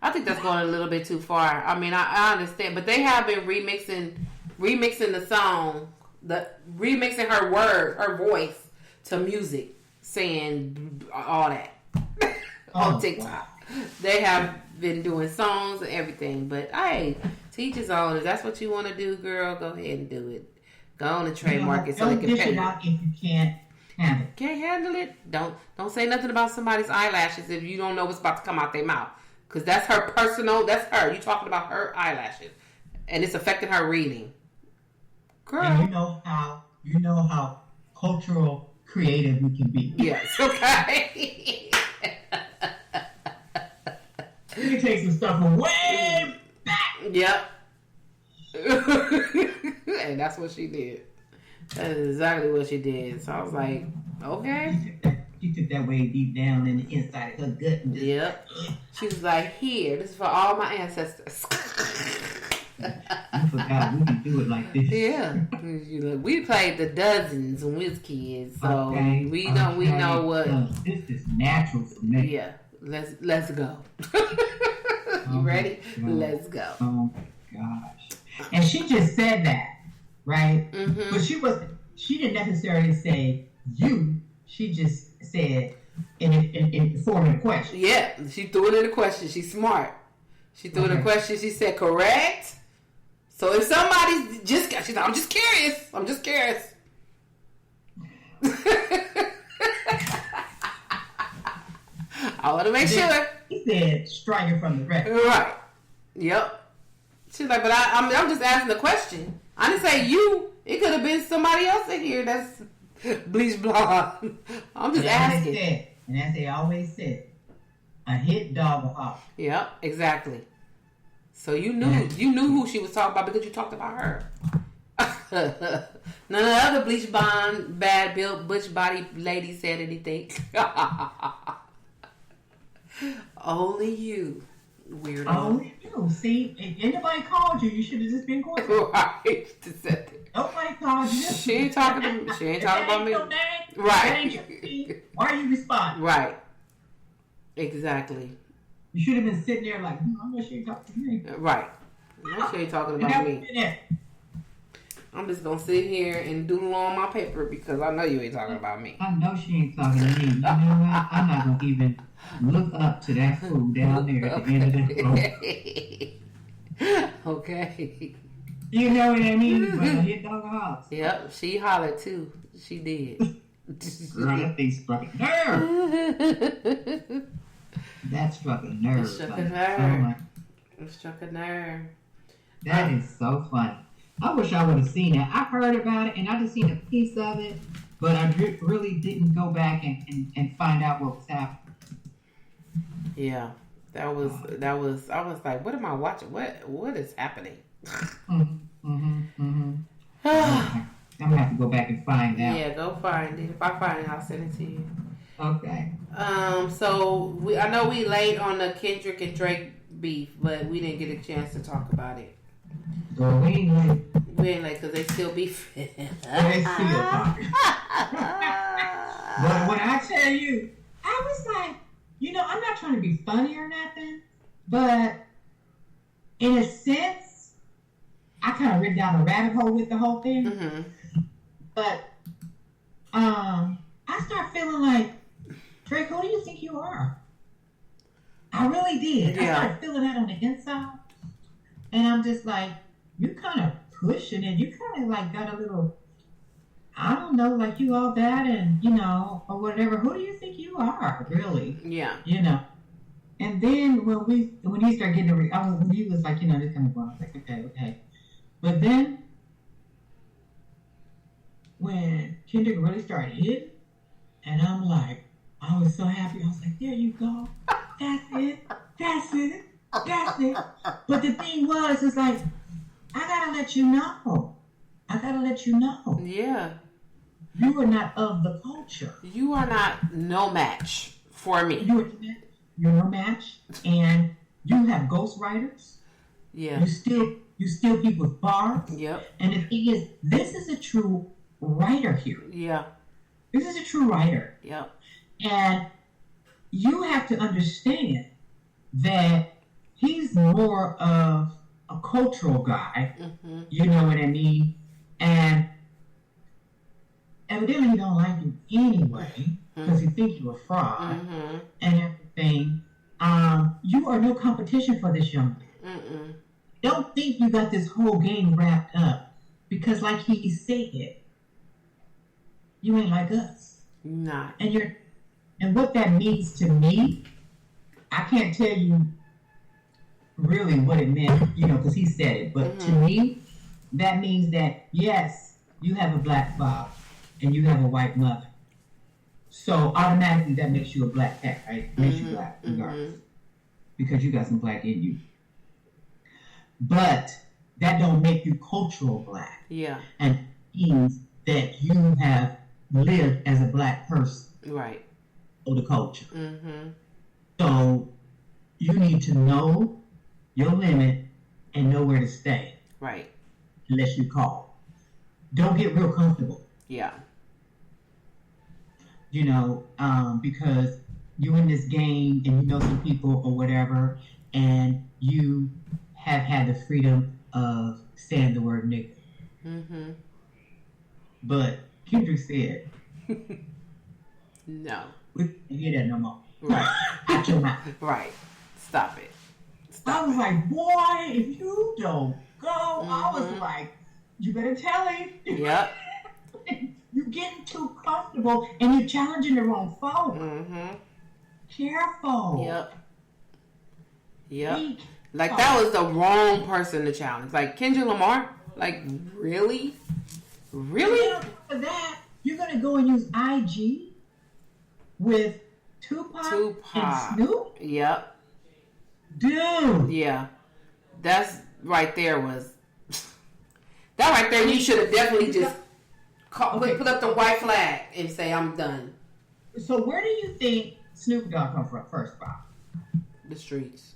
I think that's going a little bit too far. I mean, I understand. But they have been remixing the song, remixing her voice to music, saying all that on TikTok. Wow. They have been doing songs and everything. But, hey, teach his own. If that's what you want to do, girl, go ahead and do it. Go on and trademark it so they can pay. Don't dish it out if you can't handle it. Can't handle it? Don't say nothing about somebody's eyelashes if you don't know what's about to come out their mouth. Because that's her personal, that's her. You talking about her eyelashes. And it's affecting her reading. Girl. And you know how cultural creative we can be. Yes, okay. We can take some stuff way back. Yep. And that's what she did. That is exactly what she did. So I was like, okay. She took that way deep down in the inside of her gut. And yep. She was like, here, this is for all my ancestors. I forgot we can do it like this. Yeah. We played the dozens when we was kids. So we know what. This is natural for me. Yeah. Let's go. You ready? Let's go. Oh my gosh. And she just said that, right? Mm-hmm. But she didn't necessarily say you. She just said in forming a question. Yeah, she threw it in a question. She's smart. She threw in a question. She said, correct. So if somebody's she's like, I'm just curious. I want to make sure. He said, strike it from the record. Right. Yep. She's like, but I'm just asking the question. I didn't say you. It could have been somebody else in here that's bleach blonde. I'm just asking. And as they always said, a hit dog will holler. Yep, exactly. So you knew who she was talking about because you talked about her. None of the other bleach blonde, bad built, butch body ladies said anything. Only you, weirdo. Only you. See, if anybody called you, you should have just been quiet. Right. Nobody called you. She ain't talking to me. She ain't talking about me. Right. Why are you responding? Right. Exactly. You should have been sitting there like, I know she ain't talking to me. Right. No, she ain't talking about me. I'm just going to sit here and doodle on my paper because I know you ain't talking about me. I know she ain't talking to me. You know what? I'm not going to even look up to that fool down there at the end of the road. Okay. You know what I mean? But hit dog house. Yep, she hollered too. She did. Girl, that thing struck a nerve. That struck a nerve. It struck a nerve. It struck a nerve. That is so funny. I wish I would have seen it. I heard about it and I just seen a piece of it, but I really didn't go back and find out what was happening. Yeah, that was. I was like, what am I watching? What is happening? I'm gonna have to go back and find out. Yeah, go find it. If I find it, I'll send it to you. Okay. So I know we late on the Kendrick and Drake beef, but we didn't get a chance to talk about it. Girl, we ain't late. We ain't late because they still beef. They still talking. But when I tell you, I was like, I'm not trying to be funny or nothing, but in a sense, I kind of went down a rabbit hole with the whole thing. Mm-hmm. But I start feeling like, Drake, who do you think you are? I really did. Yeah. I started feeling that on the inside. And I'm just like, you kind of pushing it. You kind of like got a little, I don't know, like you all that and, or whatever. Who do you think you are, really? Yeah. And then when he started getting when he was like, this kind of going, I was like, okay. But then when Kendrick really started hitting, and I'm like, I was so happy. I was like, there you go. That's it. But the thing was, it's like, I gotta let you know. Yeah. You are not of the culture. You are not no match for me. You're no match, and you have ghostwriters. Yeah. You steal people's bars. Yep. And the thing is, this is a true writer here. Yeah. This is a true writer. Yep. And you have to understand that he's more of a cultural guy. Mm-hmm. You know what I mean? And evidently he don't like you anyway because he thinks you're a fraud and everything. You are no competition for this young man. Don't think you got this whole game wrapped up because, like he said, you ain't like us. Not. And what that means to me, I can't tell you really what it meant, because he said it. But to me, that means that, yes, you have a black father and you have a white mother. So automatically that makes you a black cat, right? Makes you black, regardless. Because you got some black in you. But that don't make you cultural black. Yeah. And it means that you have lived as a black person. Right. Of the culture. So you need to know your limit and know where to stay. Right. Unless you call. Don't get real comfortable. Yeah. Because you're in this game and you know some people or whatever, and you have had the freedom of saying the word nigga. But Kendrick said, no. We can't hear that no more. Right. Out your mouth. Right. Stop it. I was like, boy, if you don't go, I was like, you better tell him. Yep. You're getting too comfortable and you're challenging the wrong folk. Careful. Yep. Like, that was the wrong person to challenge. Like, Kendrick Lamar? Like, really? Really? For that, you're going to go and use IG with Tupac and Snoop? Yep. Dude. Yeah. That's right there was... That right there, you should have definitely just put up the white flag and say, I'm done. So where do you think Snoop Dogg come from first, Bob? The streets.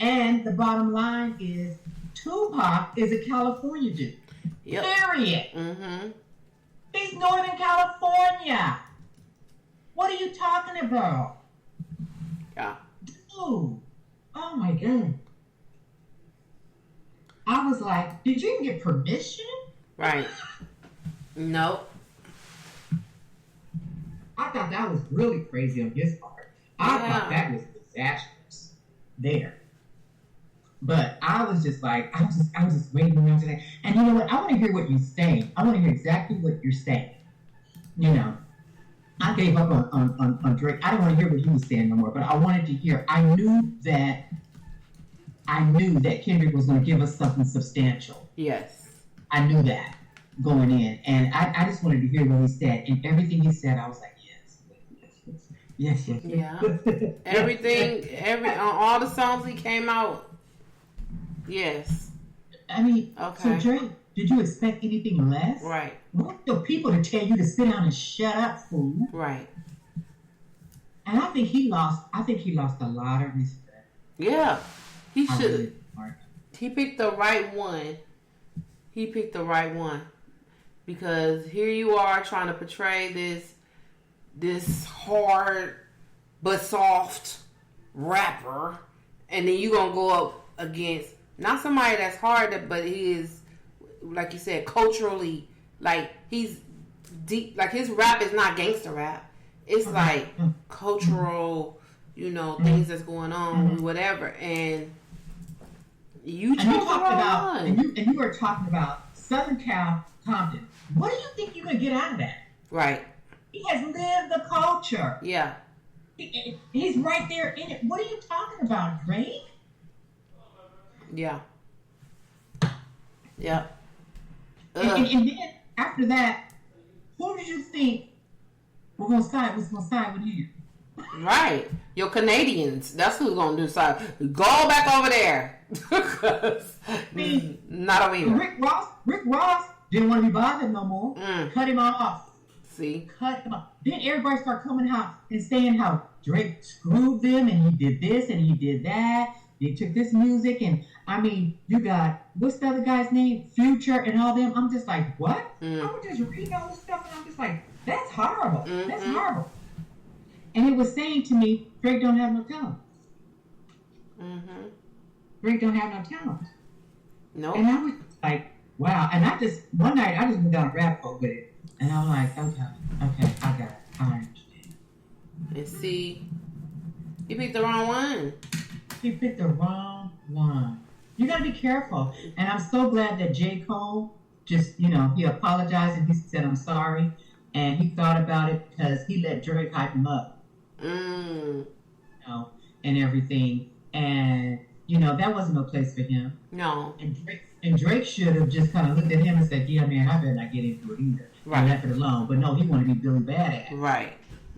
And the bottom line is Tupac is a California dude. Yep. Period. He's Northern California. What are you talking about? Yeah. Dude. Oh my God. I was like, did you even get permission? Right. Nope. I thought that was really crazy on his part. I thought that was disastrous there. But I was just like, I was just waiting after that. And you know what? I want to hear what you're saying. I want to hear exactly what you're saying. I gave up on Drake. I didn't want to hear what he was saying no more, but I wanted to hear. I knew that Kendrick was going to give us something substantial. Yes. I knew that going in. And I just wanted to hear what he said. And everything he said, I was like, yes. Yeah. Everything, on all the songs he came out. Yes. I mean, okay. So Drake, did you expect anything less? Right. Want the people to tell you to sit down and shut up, fool. Right. And I think he lost a lot of respect. Yeah. He should. He picked the right one. Because here you are trying to portray this hard but soft rapper, and then you gonna go up against not somebody that's hard, but he is, like you said, culturally, like he's deep. Like his rap is not gangster rap. It's like cultural, things that's going on, whatever. And you were talking about Southern Cal, Compton. What do you think you're gonna get out of that? Right. He has lived the culture. Yeah. He's right there in it. What are you talking about, Drake? Yeah. Yeah. And then after that, who did you think was gonna side with him? Right. Your Canadians. That's who's gonna do side. Go back over there. Not over here. Rick Ross didn't want to be bothered no more. Cut him off. See? Cut him off. Then everybody started coming out and saying how Drake screwed them and he did this and he did that. He took this music and I mean, you got, what's the other guy's name? Future and all them. I'm just like, what? I was just reading all this stuff and I'm just like, that's horrible. That's horrible. And it was saying to me, Drake don't have no talent. Drake don't have no talent. No. And I was like, wow. And one night, I just went down a rabbit hole with it. And I'm like, okay, I got it. I understand. And see, you picked the wrong one. You picked the wrong one. You got to be careful. And I'm so glad that J. Cole just, he apologized and he said, I'm sorry. And he thought about it because he let Drake hype him up. And everything. And, that wasn't no place for him. No. And Drake should have just kind of looked at him and said, yeah, man, I better not get into it either. Right. And left it alone. But no, he wanted to be Billy Badass. Right.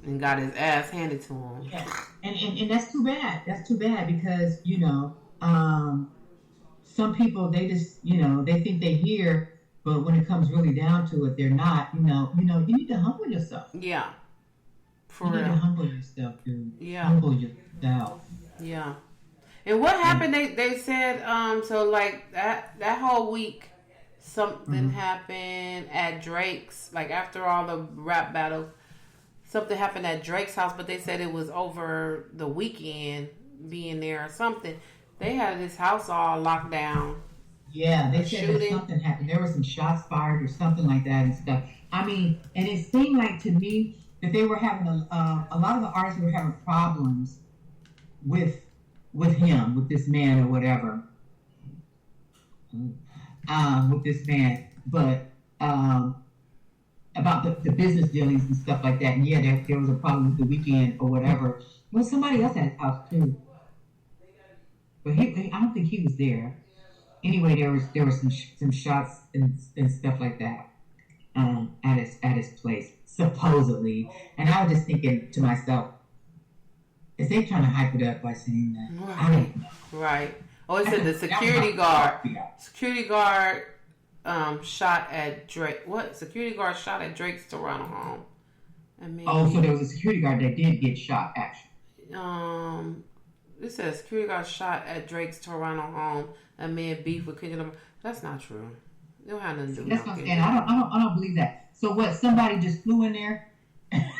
And got his ass handed to him. Yeah. And that's too bad. That's too bad because, some people, they just, they think they hear, but when it comes really down to it, they're not, you need to humble yourself. Yeah. You need to humble yourself, dude. Yeah. Humble yourself. Yeah. And what happened, they said, so like that whole week, something happened at Drake's, like after all the rap battles, something happened at Drake's house, but they said it was over the weekend being there or something. They had his house all locked down. Yeah, they said that something happened. There were some shots fired or something like that and stuff. I mean, and it seemed like to me that they were having a lot of the artists were having problems with him, with this man or whatever. With this man, but about the business dealings and stuff like that. And yeah, there was a problem with the weekend or whatever. Well, somebody else at his house too. But I don't think he was there. Anyway, there was some shots and stuff like that at his place, supposedly. And I was just thinking to myself, is they trying to hype it up by saying that? Right. I don't know. Right. Oh, it said the security guard shot at Drake. What? Security guard shot at Drake's Toronto home. So there was a security guard that did get shot, actually. It says security guard shot at Drake's Toronto home. A man beef with Kendrick Lamar. That's not true. They don't have nothing to do with that. That's what I'm saying. I don't believe that. So what? Somebody just flew in there.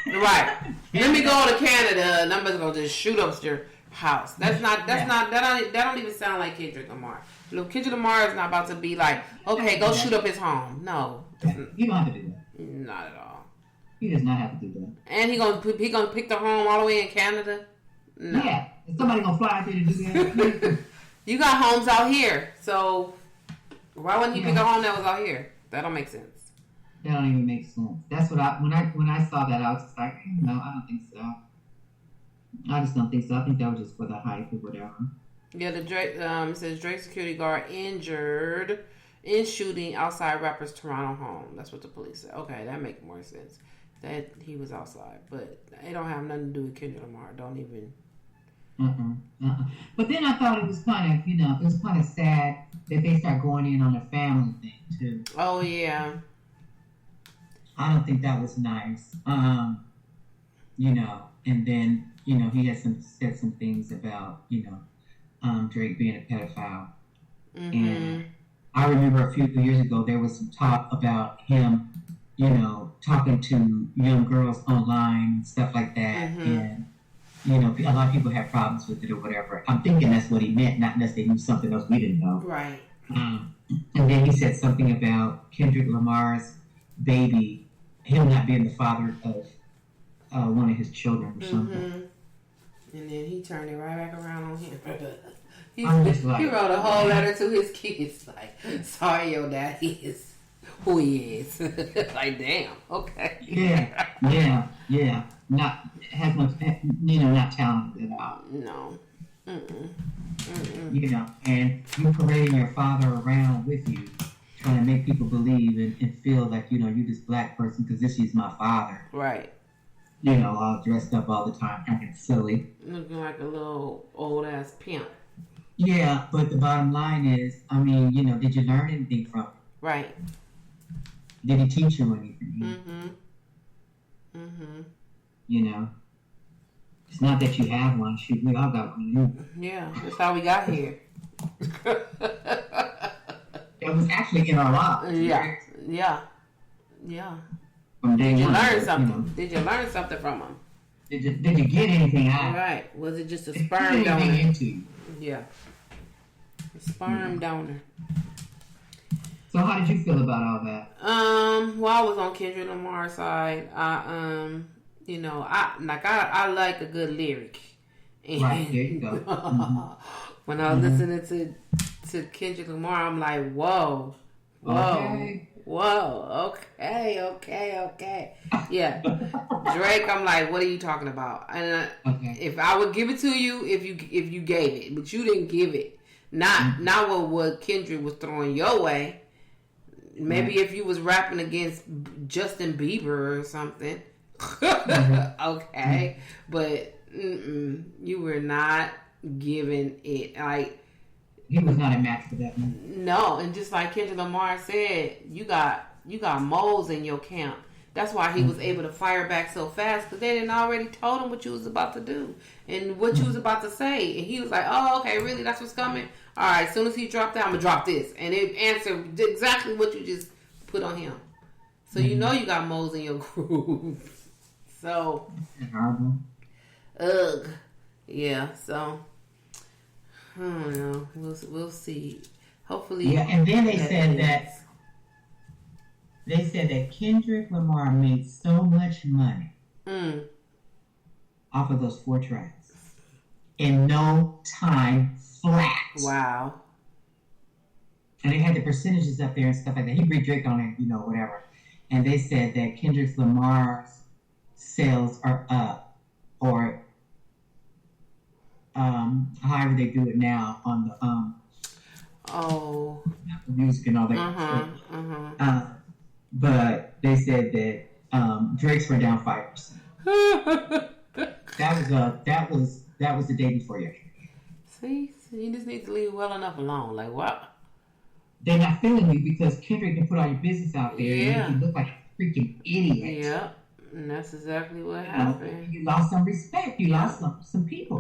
Right. Let me go to Canada and I'm gonna just shoot up your house. That don't even sound like Kendrick Lamar. Look, Kendrick Lamar is not about to be like, okay, go shoot up his home. No. He don't have to do that. Not at all. He does not have to do that. And he gonna pick the home all the way in Canada? No. Yeah. Is somebody gonna fly out there to do that? You got homes out here, so why wouldn't he pick a home that was out here? That don't make sense. That don't even make sense. That's what when I saw that, I was just like, no, I don't think so. I just don't think so. I think that was just for the hype or whatever. Yeah, the Drake it says Drake security guard injured in shooting outside rapper's Toronto home. That's what the police said. Okay, that makes more sense. That he was outside, but it don't have nothing to do with Kendrick Lamar. Don't even. But then I thought it was kind of sad that they start going in on the family thing too. Oh yeah. I don't think that was nice. And then he had said some things about Drake being a pedophile, and I remember a few years ago there was some talk about him, talking to young girls online and stuff like that, and a lot of people had problems with it or whatever. I'm thinking that's what he meant, not unless they knew something else we didn't know. Right. And then he said something about Kendrick Lamar's baby, him not being the father of one of his children or something. And then he turned it right back around on him. He wrote a whole letter to his kids like, sorry your daddy is who he is. Like, damn, okay. Yeah. Not talented at all. No. And you parading your father around with you, trying to make people believe and feel like, you this black person because this is my father. Right. All dressed up all the time, acting silly. Looking like a little old-ass pimp. Yeah, but the bottom line is, did you learn anything from it? Right. Did he teach you anything? It's not that you have one. Shoot, we all got one. Yeah, that's how we got here. It was actually in our lives. Yeah. From day Did you one, learn something? you know. Did you learn something from him? Did you get anything out? Right. Was it just a Did you sperm get anything donor? into you? Yeah. A sperm donor. So how did you feel about all that? Well, I was on Kendrick Lamar's side. I like a good lyric. And Right, there you go. when I was listening to Kendrick Lamar, I'm like, whoa. Okay. Whoa, okay. Yeah. Drake, I'm like, what are you talking about? And if I would give it to you, if you gave it, but you didn't give it. Not what Kendrick was throwing your way. Maybe if you was rapping against Justin Bieber or something. Okay. But you were not giving it. Like, he was not a match for that man. no, and just like Kendrick Lamar said, you got moles in your camp. That's why he was able to fire back so fast, because they didn't already told him what you was about to do and what you was about to say, and he was like, "Oh, okay, really? That's what's coming. All right." As soon as he dropped out, I'm gonna drop this, and it answered exactly what you just put on him. So you know you got moles in your groove. So, yeah. So. I don't know. We'll see. Hopefully. Yeah, and then they said that Kendrick Lamar made so much money off of those 4 tracks in no time flat. Wow. And they had the percentages up there and stuff like that. He beat Drake on it, whatever. And they said that Kendrick Lamar's sales are up, or however they do it now on the music and all that stuff. But they said that Drake's were down 5%. that was the day before yesterday. See, you just need to leave well enough alone. Like, what? They're not feeling you because Kendrick can put all your business out there and make you look like a freaking idiot. Yeah, and that's exactly what happened. You lost some respect. You lost some people.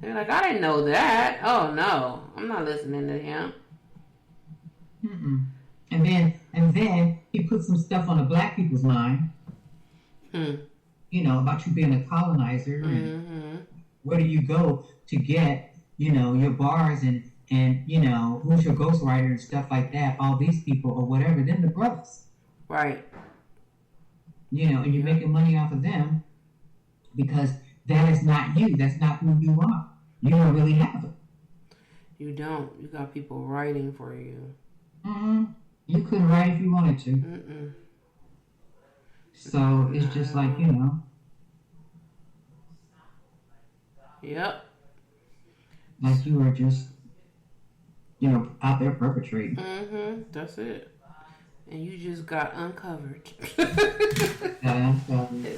They're like, I didn't know that. Oh no, I'm not listening to him. And then he put some stuff on the black people's mind. About you being a colonizer and where do you go to get your bars and who's your ghostwriter and stuff like that. All these people or whatever, them the brothers, right? And you're making money off of them because that is not you. That's not who you are. You don't really have it. You don't. You got people writing for you. You couldn't write if you wanted to. So it's just like, Yep. Like you were just, out there perpetrating. That's it. And you just got uncovered. It's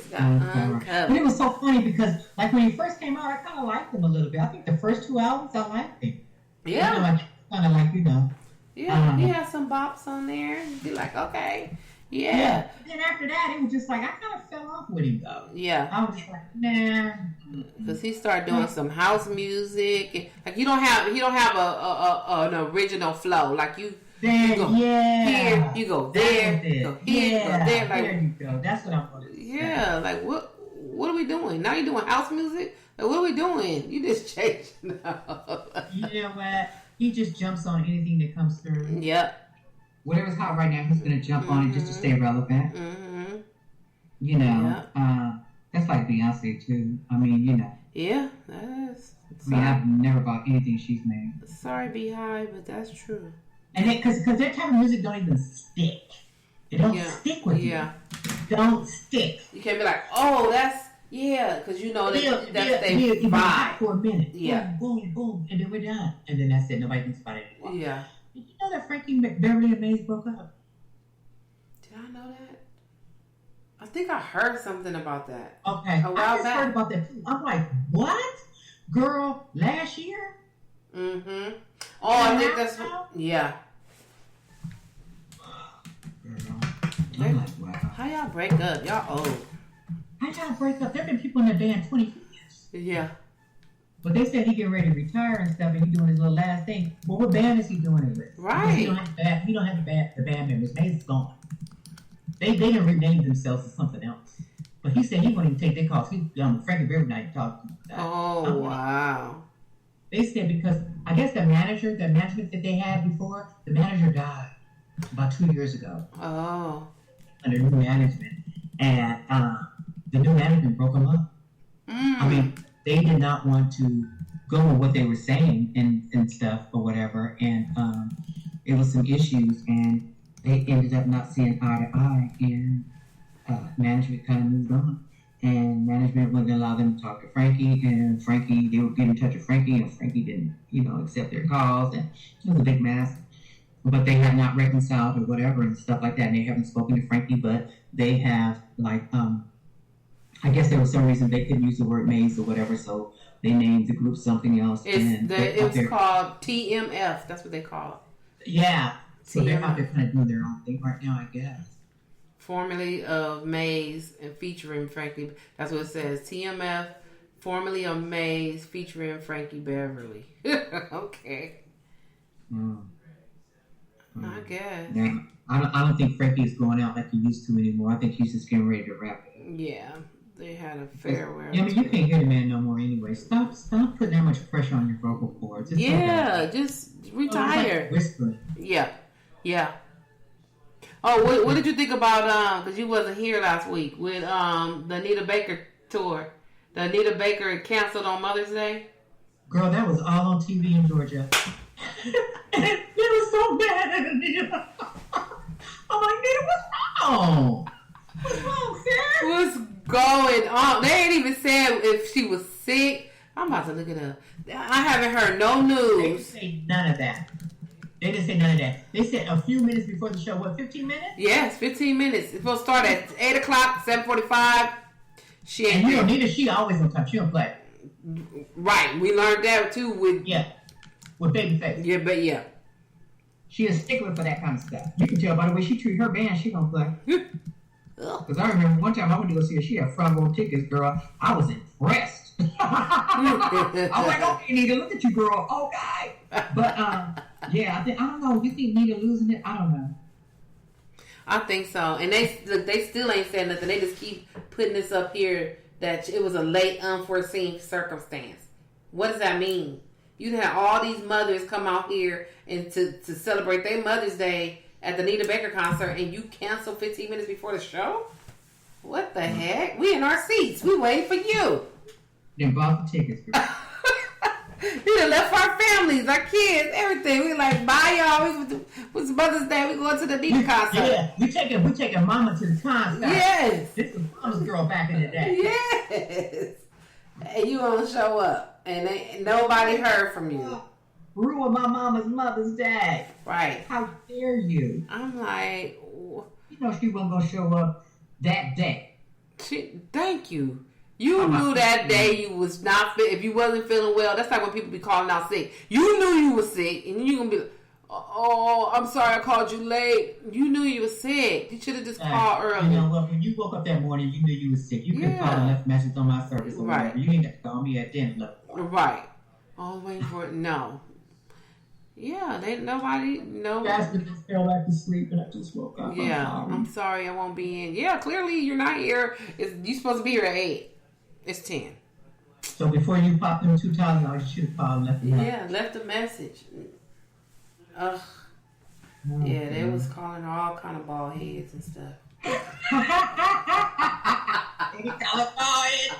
got uncovered. And it was so funny because, like, when he first came out, I kind of liked him a little bit. I think the first 2 albums, I liked him. Yeah. Kind of like, Yeah, he had some bops on there. You'd be like, okay. Yeah. Then after that, it was just like, I kind of fell off with him, though. Yeah. I was just like, nah. Because he started doing some house music. Like, he don't have an original flow. Like, you go here, you go there, you go here, you go there. Like, there you go. That's what I'm going to say. Yeah, like, what are we doing? Now you're doing house music? Like, what are we doing? You just changed now. You know what? He just jumps on anything that comes through. Yep. Whatever's hot right now, he's going to jump on it just to stay relevant. That's like Beyonce, too. I mean, Yeah, that's... I've never bought anything she's made. Sorry, Beehive, but that's true. And because their type of music don't even stick. It don't stick with you. It don't stick. You can't be like, oh, that's... Yeah, because that's their vibe. For a minute. Yeah. Boom, boom, and then we're done. And then that's it. Nobody thinks about it anymore. Yeah. Did you know that Frankie Beverly and Maze broke up? Did I know that? I think I heard something about that. Okay. A while I just heard about that too. I'm like, what? Girl, last year? Oh, I think that's... Yeah. Girl. I'm like, wow. How y'all break up? Y'all old. How y'all break up? There have been people in the band 20 years. Yeah. But they said he getting ready to retire and stuff, and he doing his little last thing. Well, what band is he doing it with? Right. He don't have the band members. Maze is gone. They didn't rename themselves to something else. But he said he wouldn't even take their calls. He Frankie Beverly night talked. Oh wow. They said because I guess the management that they had before, the manager died about 2 years ago. Oh. Under new management, and the new management broke them up. I mean, they did not want to go with what they were saying and stuff or whatever, and it was some issues, and they ended up not seeing eye to eye, and management kind of moved on, and management wouldn't allow them to talk to Frankie, and Frankie, they would get in touch with Frankie, and Frankie didn't, accept their calls, and it was a big mess. But they have not reconciled or whatever and stuff like that, and they haven't spoken to Frankie, but they have, I guess there was some reason they couldn't use the word maze or whatever, so they named the group something else. It was called TMF. That's what they call it. Yeah. So TMF. they're out there kind of doing their own thing right now, I guess. Formerly of Maze and featuring Frankie. That's what it says. TMF, formerly of Maze, featuring Frankie Beverly. Okay. I guess. Yeah. I don't think Frankie is going out like he used to anymore. I think he's just getting ready to wrap it. Yeah. They had a farewell. Yeah, I mean, you can't hear the man no more anyway. Stop putting that much pressure on your vocal cords. Just retire. Like whispering. Yeah. Oh, what did you think about, because you wasn't here last week, with the Anita Baker tour? The Anita Baker canceled on Mother's Day? Girl, that was all on TV in Georgia. It was so bad. I'm like, Nita, what's wrong? What's wrong, sis? What's going on? They ain't even said if she was sick. I'm about to look it up. I haven't heard no news. They didn't say none of that. They said a few minutes before the show. What, 15 minutes? Yes, 15 minutes. It's supposed to start at 8 o'clock, 7:45. She ain't. And Nita, she always on time. She don't play. Right. We learned that too with Babyface. Yeah, but yeah. She is stickler for that kind of stuff. You can tell by the way she treat her band, she don't play. Because I remember one time I went to go see her, she had front row tickets, girl. I was impressed. I was like, okay, Nita, look at you, girl. Okay. But, yeah, I don't know. You think Nita losing it? I don't know. I think so. And they still ain't saying nothing. They just keep putting this up here that it was a late, unforeseen circumstance. What does that mean? You had all these mothers come out here and to celebrate their Mother's Day at the Anita Baker concert, and you cancel 15 minutes before the show? What the heck? We in our seats. We waiting for you. Then bought the tickets, girl. We done left our families, our kids, everything. We like, bye y'all. It's Mother's Day. We going to the Anita concert. Yeah, we taking mama to the concert. Yes. This was mama's girl back in the day. Yes. And you don't show up, and nobody heard from you. Ruin my mama's Mother's Day. Right. How dare you? I'm like, you know she wasn't gonna show up that day. Thank you. You knew that day you was not fit. If you wasn't feeling well, that's like when people be calling out sick. You knew you was sick, and you gonna be like, oh, I'm sorry I called you late. You knew you was sick. You should have just called early. You know what? When you woke up that morning, you knew you was sick. You could have called and left a message on my service or whatever. You didn't have to call me at dinner. Right. All waiting for it. No. Yeah, nobody. Jasmine just fell back to sleep and I just woke up. Yeah, I'm sorry I won't be in. Yeah, clearly you're not here. You supposed to be here at 8. It's 10. So before you popped them $2,000, you should have called and left a message. Yeah, left a message. Ugh. Yeah, they was calling her all kind of bald heads and stuff. They call it bald head,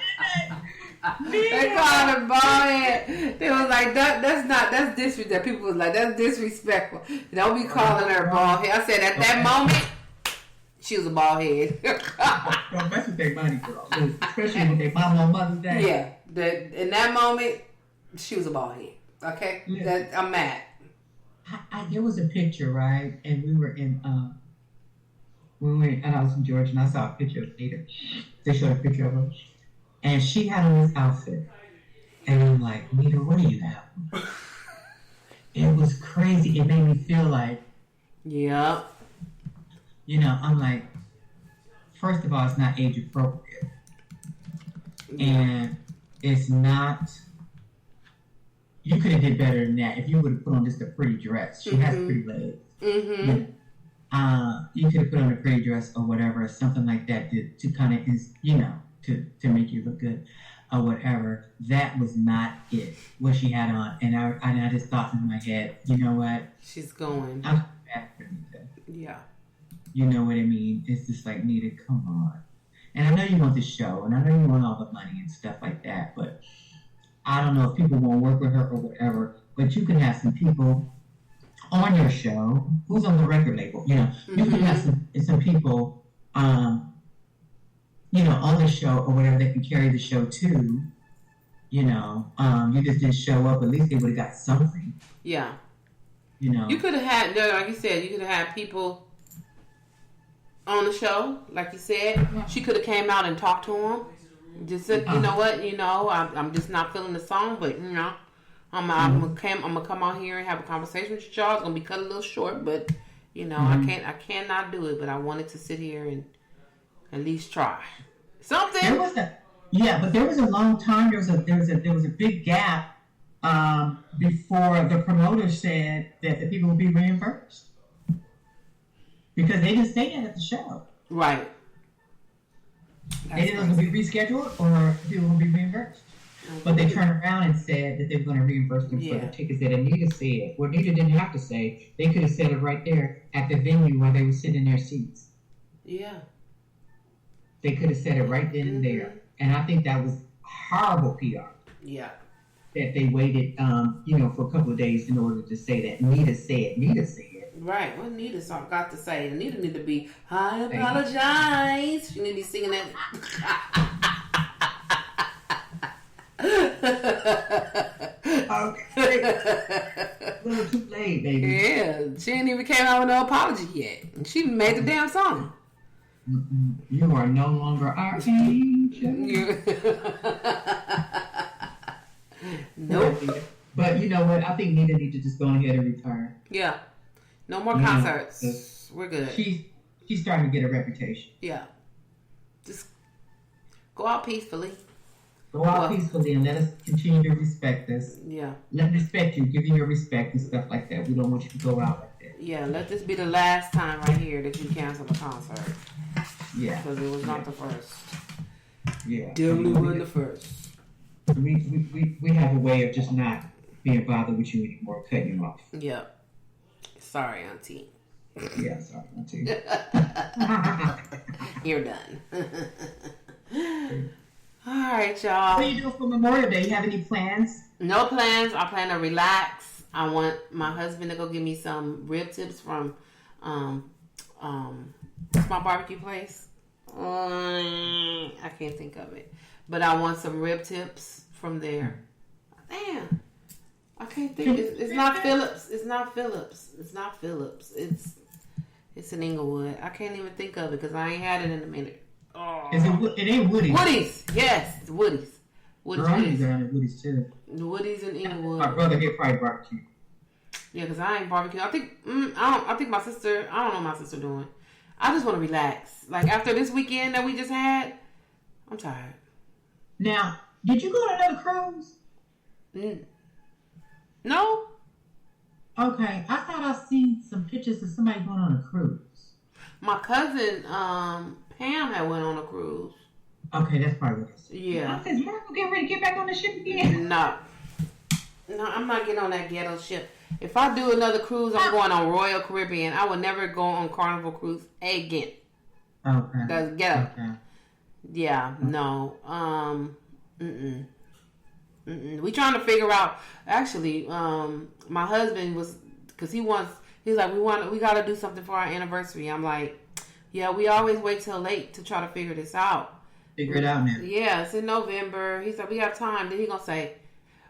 didn't they? They called her bald head. They was like, that's disrespectful. People was like, that's disrespectful. Don't be calling her bald head. I said, at that moment, she was a bald head. Don't mess with their money, girl. Especially when they mom on Mother's Day. Yeah. In that moment, she was a bald head. Okay? Yeah. I'm mad. There was a picture, right? And we were in, and I was in Georgia, and I saw a picture of Nita. They showed a picture of her. And she had on this outfit. And I'm like, Nita, what do you have? It was crazy. It made me feel like... Yeah. You know, I'm like, first of all, it's not age appropriate. Yeah. And it's not you could have did better than that if you would have put on just a pretty dress. She has pretty legs. Mm-hmm. You could have put on a pretty dress or whatever, or something like that to kind of, to make you look good or whatever. That was not it, what she had on. And I just thought in my head, you know what? She's going. I'm back for Nita. Yeah. You know what I mean? It's just like, Nita, come on. And I know you want the show, and I know you want all the money and stuff like that, but I don't know if people won't work with her or whatever, but you can have some people on your show who's on the record label. You can have some people, on the show or whatever that can carry the show too. You just didn't show up. At least they would have got something. Yeah. You could have had, like you said, you could have had people on the show, like you said. Yeah. She could have came out and talked to them. Just said, you know what, I'm just not feeling the song, but I'm gonna come out here and have a conversation with y'all. It's gonna be cut a little short, but I cannot do it. But I wanted to sit here and at least try something. But there was a long time. There was a big gap before the promoter said that the people would be reimbursed because they didn't say that at the show. Right. They didn't know it would be rescheduled or people would be reimbursed. But they turned around and said that they were going to reimburse them for the tickets that Anita said. Well, Anita didn't have to say. They could have said it right there at the venue while they were sitting in their seats. Yeah. They could have said it right then and there. And I think that was horrible PR. Yeah. That they waited, for a couple of days in order to say that. Nita said. Right. What Nita got to say? Nita need to be, I apologize. She need to be singing that. Okay. A little too late, baby. Yeah. She ain't even came out with no apology yet. And she made the damn song. You are no longer our angel. Nope. But you know what? I think Nita needs to just go ahead and retire. Yeah. No more concerts. We're good. She's starting to get a reputation. Yeah. Just go out peacefully. Go out peacefully and let us continue to respect us. Yeah. Let me respect you. Give you your respect and stuff like that. We don't want you to go out like that. Yeah. Let this be the last time right here that you cancel a concert. Yeah. Because it was not the first. Yeah. Definitely wasn't the first. We have a way of just not being bothered with you anymore, cutting you off. Yeah. Sorry, Auntie. Yeah, sorry, Auntie. You're done. All right, y'all. What are you doing for Memorial Day? You have any plans? No plans. I plan to relax. I want my husband to go give me some rib tips from what's my barbecue place? I can't think of it. But I want some rib tips from there. Damn. I can't think. It's not Phillips. It's not Phillips. It's not Phillips. It's in Inglewood. I can't even think of it because I ain't had it in a minute. Oh. It ain't Woody's. Woody's. Yes, it's Woody's. Woody's down at Woody's too. Woody's in Inglewood. My brother here probably barbecue. Yeah, because I ain't barbecue. I think my sister. I don't know what my sister doing. I just want to relax. Like after this weekend that we just had, I'm tired. Now, did you go on another cruise? No. Okay, I thought I seen some pictures of somebody going on a cruise. My cousin Pam had went on a cruise. Okay, that's probably what it is. Yeah. I said, Margot getting ready to get back on the ship again. No, I'm not getting on that ghetto ship. If I do another cruise, I'm going on Royal Caribbean. I would never go on Carnival Cruise again. Okay. That's ghetto. Okay. Yeah, no. We trying to figure out. Actually, my husband was because he's like we got to do something for our anniversary. I'm like, yeah, we always wait till late to try to figure this out. Figure it out now. Yeah, it's in November. He said we got time. Then he gonna say,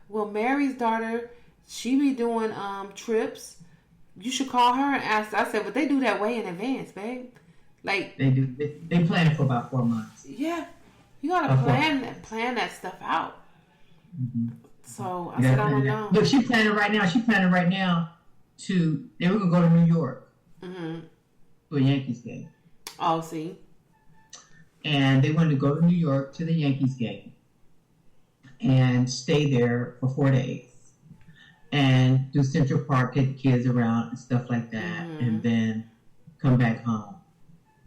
well, Mary's daughter, she be doing trips. You should call her and ask. I said, but they do that way in advance, babe. Like they do. They plan it for about 4 months. Yeah, you gotta plan that stuff out. Mm-hmm. So I said, I don't know. Look, she's planning right now. They were gonna go to New York to a Yankees game. Oh, see. And they wanted to go to New York to the Yankees game and stay there for 4 days. and do Central Park, get the kids around and stuff like that, and then come back home.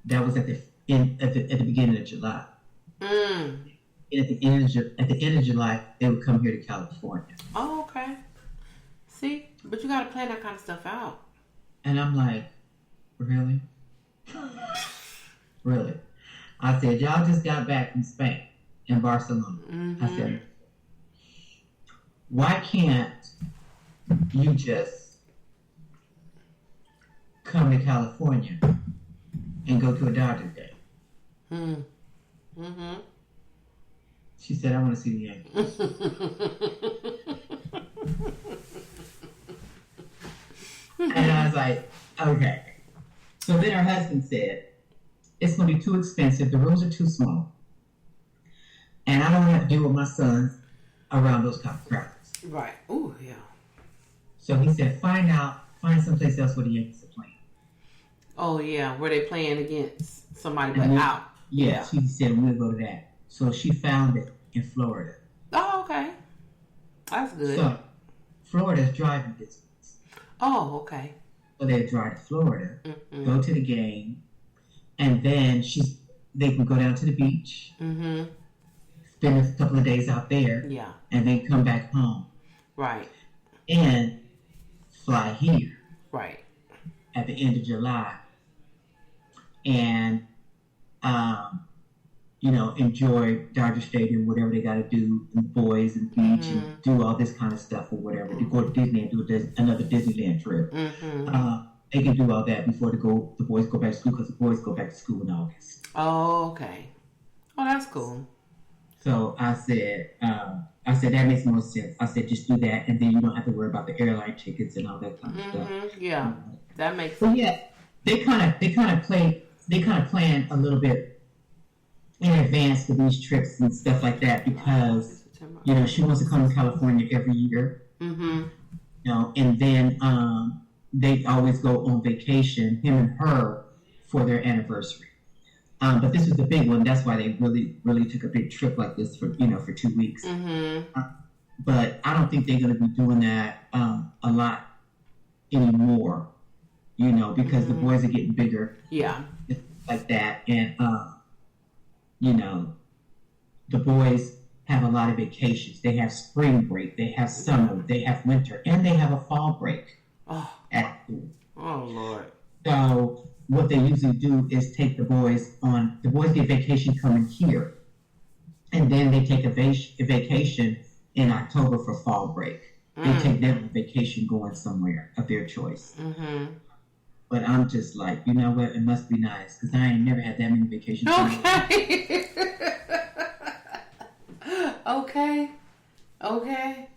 That was at the beginning of July. And at the end of July, they would come here to California. Oh, okay. See, but you gotta plan that kind of stuff out. And I'm like, really? Really? I said, y'all just got back from Spain and Barcelona. I said, why can't you just come to California and go to a Dodgers game? She said, I want to see the Yankees. And I was like, okay. So then her husband said, it's going to be too expensive. The rooms are too small. And I don't want to have to deal with my sons around those kind of crowds. Right. Ooh, yeah. So he said, find someplace else where the Yankees are playing. Oh, yeah. Where they playing against somebody but And out. Yeah. She said, we'll go to that. So she found it in Florida. Oh, okay. That's good. So Florida's driving distance. Oh, okay. So they drive to Florida, go to the game, and then they can go down to the beach, spend a couple of days out there, and then come back home. Right. And fly here. Right. At the end of July. And, enjoy Dodger Stadium, whatever they got to do, and the boys and the beach, and do all this kind of stuff or whatever. To go to Disney and do another Disneyland trip. They can do all that before the boys go back to school, because the boys go back to school in August. Oh, okay. Oh, that's cool. So I said that makes more sense. I said, just do that, and then you don't have to worry about the airline tickets and all that kind of stuff. Yeah, that makes sense. So yeah, they kind of plan a little bit in advance for these trips and stuff like that, because she wants to come to California every year. And then they always go on vacation, him and her, for their anniversary. But this was the big one. That's why they really, really took a big trip like this for 2 weeks. But I don't think they're going to be doing that a lot anymore, because the boys are getting bigger. Yeah. Like that. And, the boys have a lot of vacations. They have spring break. They have summer. They have winter. And they have a fall break. At school. Oh, Lord. So what they usually do is take the boys get vacation coming here. And then they take a vacation in October for fall break. They take them on vacation going somewhere of their choice. But I'm just like, you know what? It must be nice, because I ain't never had that many vacations. Okay. Okay.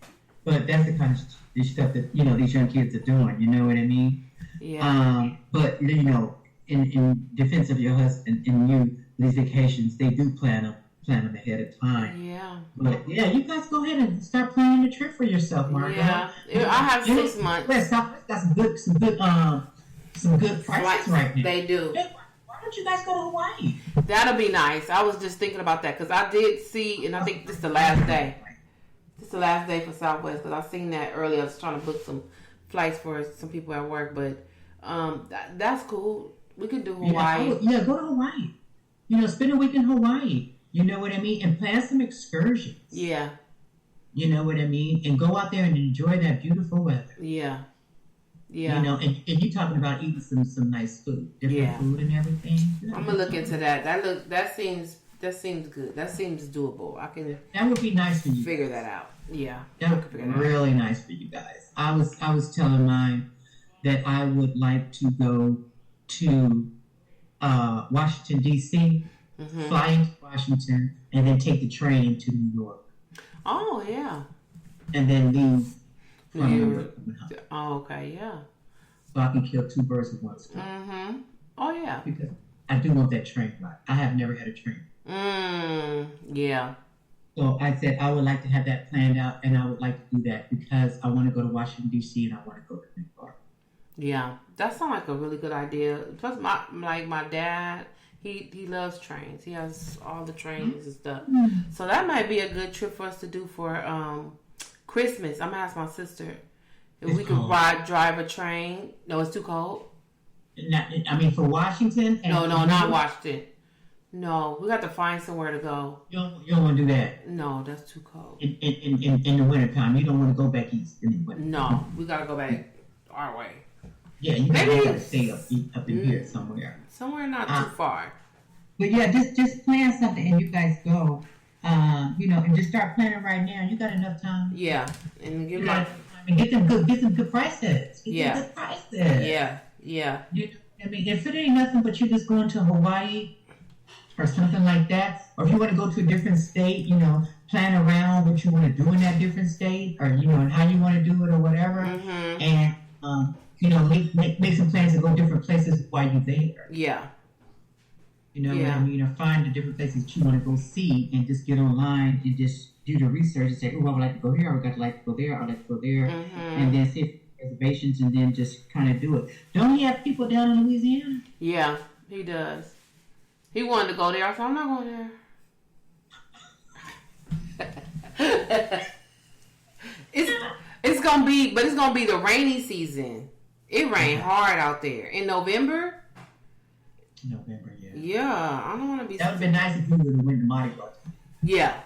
But that's the kind of stuff that, these young kids are doing. You know what I mean? Yeah. But, in defense of your husband and you, these vacations, they do plan them ahead of time. Yeah. But, yeah, you guys go ahead and start planning the trip for yourself, Margot. Yeah. I have 6 months. Yeah, Southwest got some good prices right now. They do. Yeah, why don't you guys go to Hawaii? That'll be nice. I was just thinking about that, because I did see, and I think this is the last day. This is the last day for Southwest, because I seen that earlier. I was trying to book some flights for some people at work, but that's cool. We could do Hawaii. Yeah, go to Hawaii. Spend a week in Hawaii. You know what I mean? And plan some excursions. Yeah. You know what I mean? And go out there and enjoy that beautiful weather. Yeah. Yeah. And you talking about eating some nice food, different food and everything. I'm gonna look into that. That seems good. That seems doable. That would be nice for you. Figure that out. Yeah. That would be really nice for you guys. I was telling mine that I would like to go to Washington D.C., fly into Washington, and then take the train to New York. Oh yeah. And then leave. Oh, okay, yeah. So I can kill 2 birds with 1 stone. Oh, yeah. Because I do want that train ride. I have never had a train. Yeah. So I said I would like to have that planned out, and I would like to do that because I want to go to Washington, D.C., and I want to go to New York. Yeah, that sounds like a really good idea. Plus, my dad, he loves trains. He has all the trains and stuff. So that might be a good trip for us to do for Christmas. I'm gonna ask my sister If we could drive a train. No, it's too cold. For Washington. No, not Washington. No, we got to find somewhere to go. You don't want to do that. No, that's too cold. In the wintertime, you don't want to go back east in the winter. No, we got to go back our way. Yeah, you got to stay up in here somewhere. Somewhere not too far. But yeah, just plan something and you guys go. And just start planning right now. You got enough time. Yeah, and get them good prices. Good prices. Yeah. If it ain't nothing but you just going to Hawaii or something like that, or if you want to go to a different state, plan around what you want to do in that different state, or and how you want to do it or whatever, and make some plans to go different places while you're there. Yeah. Find the different places that you want to go see, and just get online and just do the research and say, oh, I would like to go here, I would like to go there, I'd like to go there, and then see if reservations, and then just kind of do it. Don't he have people down in Louisiana? Yeah, he does. He wanted to go there. I said, I'm not going there. It's gonna be the rainy season. It rained hard out there in November. Yeah, I don't want to be. That would have been nice if you would have went to Mardi Gras. Yeah.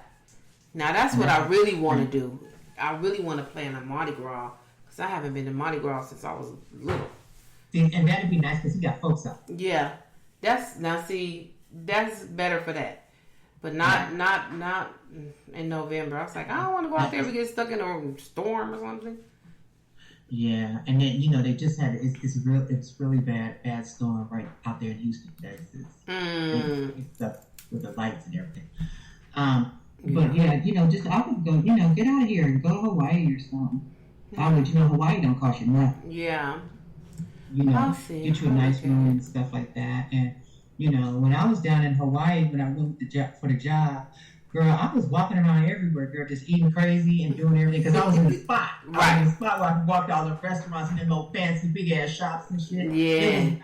Now that's what I really want to do. I really want to plan a Mardi Gras because I haven't been to Mardi Gras since I was little. And that'd be nice because you got folks out. Yeah, that's better for that, but not in November. I was like, I don't want to go out there and get stuck in a storm or something. Yeah, and then they just had it's really bad storm right out there in Houston, Texas. It's up with the lights and everything. But just I would go, get out of here and go to Hawaii or something. I would, Hawaii don't cost you nothing. Yeah. Get you a nice room and stuff like that. And when I was down in Hawaii when I went for the job, girl, I was walking around everywhere, girl, just eating crazy and doing everything because I was in the spot. Right. I was in the spot where I could walk to all the restaurants and them old fancy big ass shops and shit. Yeah.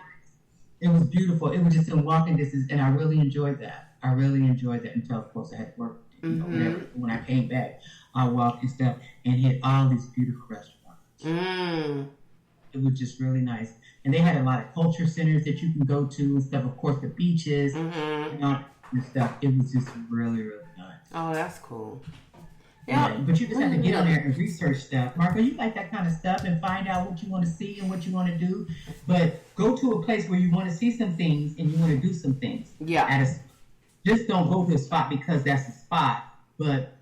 It was beautiful. It was just in walking distance, and I really enjoyed that. Until, of course, I had to work. Whenever, when I came back, I walked and stuff and hit all these beautiful restaurants. It was just really nice. And they had a lot of culture centers that you can go to and stuff. Of course, the beaches and stuff. It was just really, really nice. Oh, that's cool. Yeah, but you just have to get on there and research stuff. Marco, you like that kind of stuff and find out what you want to see and what you want to do. But go to a place where you want to see some things and you want to do some things. Yeah. Just don't go to a spot because that's a spot. But,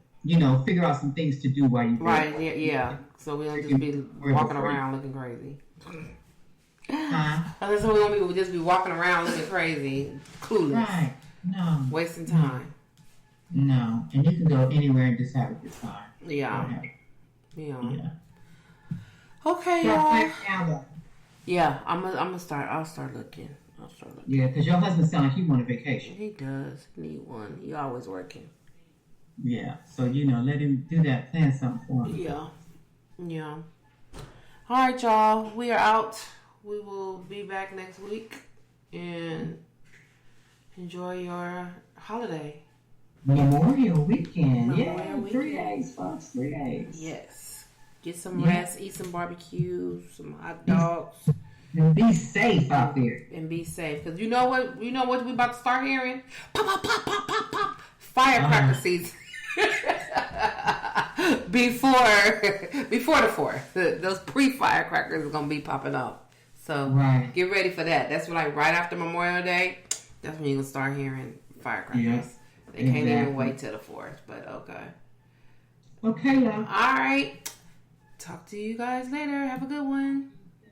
figure out some things to do while you're there. Right, yeah. So we don't just be walking around looking crazy. So we don't just be walking around looking crazy, clueless. Right. No. Wasting time. No. And you can go anywhere and just have a good time. Yeah. Yeah. Okay, y'all. Yeah, I'll start looking. Yeah, because your husband sounds like he want a vacation. He does. He need one. He always working. Yeah. So, let him do that. Plan something for him. Yeah. All right, y'all. We are out. We will be back next week. And enjoy your holiday. Memorial weekend. 3 days, folks. 3 days. Yes. Get some rest. Eat some barbecue. Some hot dogs. And be safe out there. And be safe. Because you know what we about to start hearing? Pop, pop, pop, pop, pop, pop. Firecracker season. Before the 4th. Those pre-firecrackers are going to be popping up. So get ready for that. That's right after Memorial Day. That's when you're going to start hearing firecrackers. Yes, they can't even wait till the 4th. But okay. Okay, y'all. All right. Talk to you guys later. Have a good one.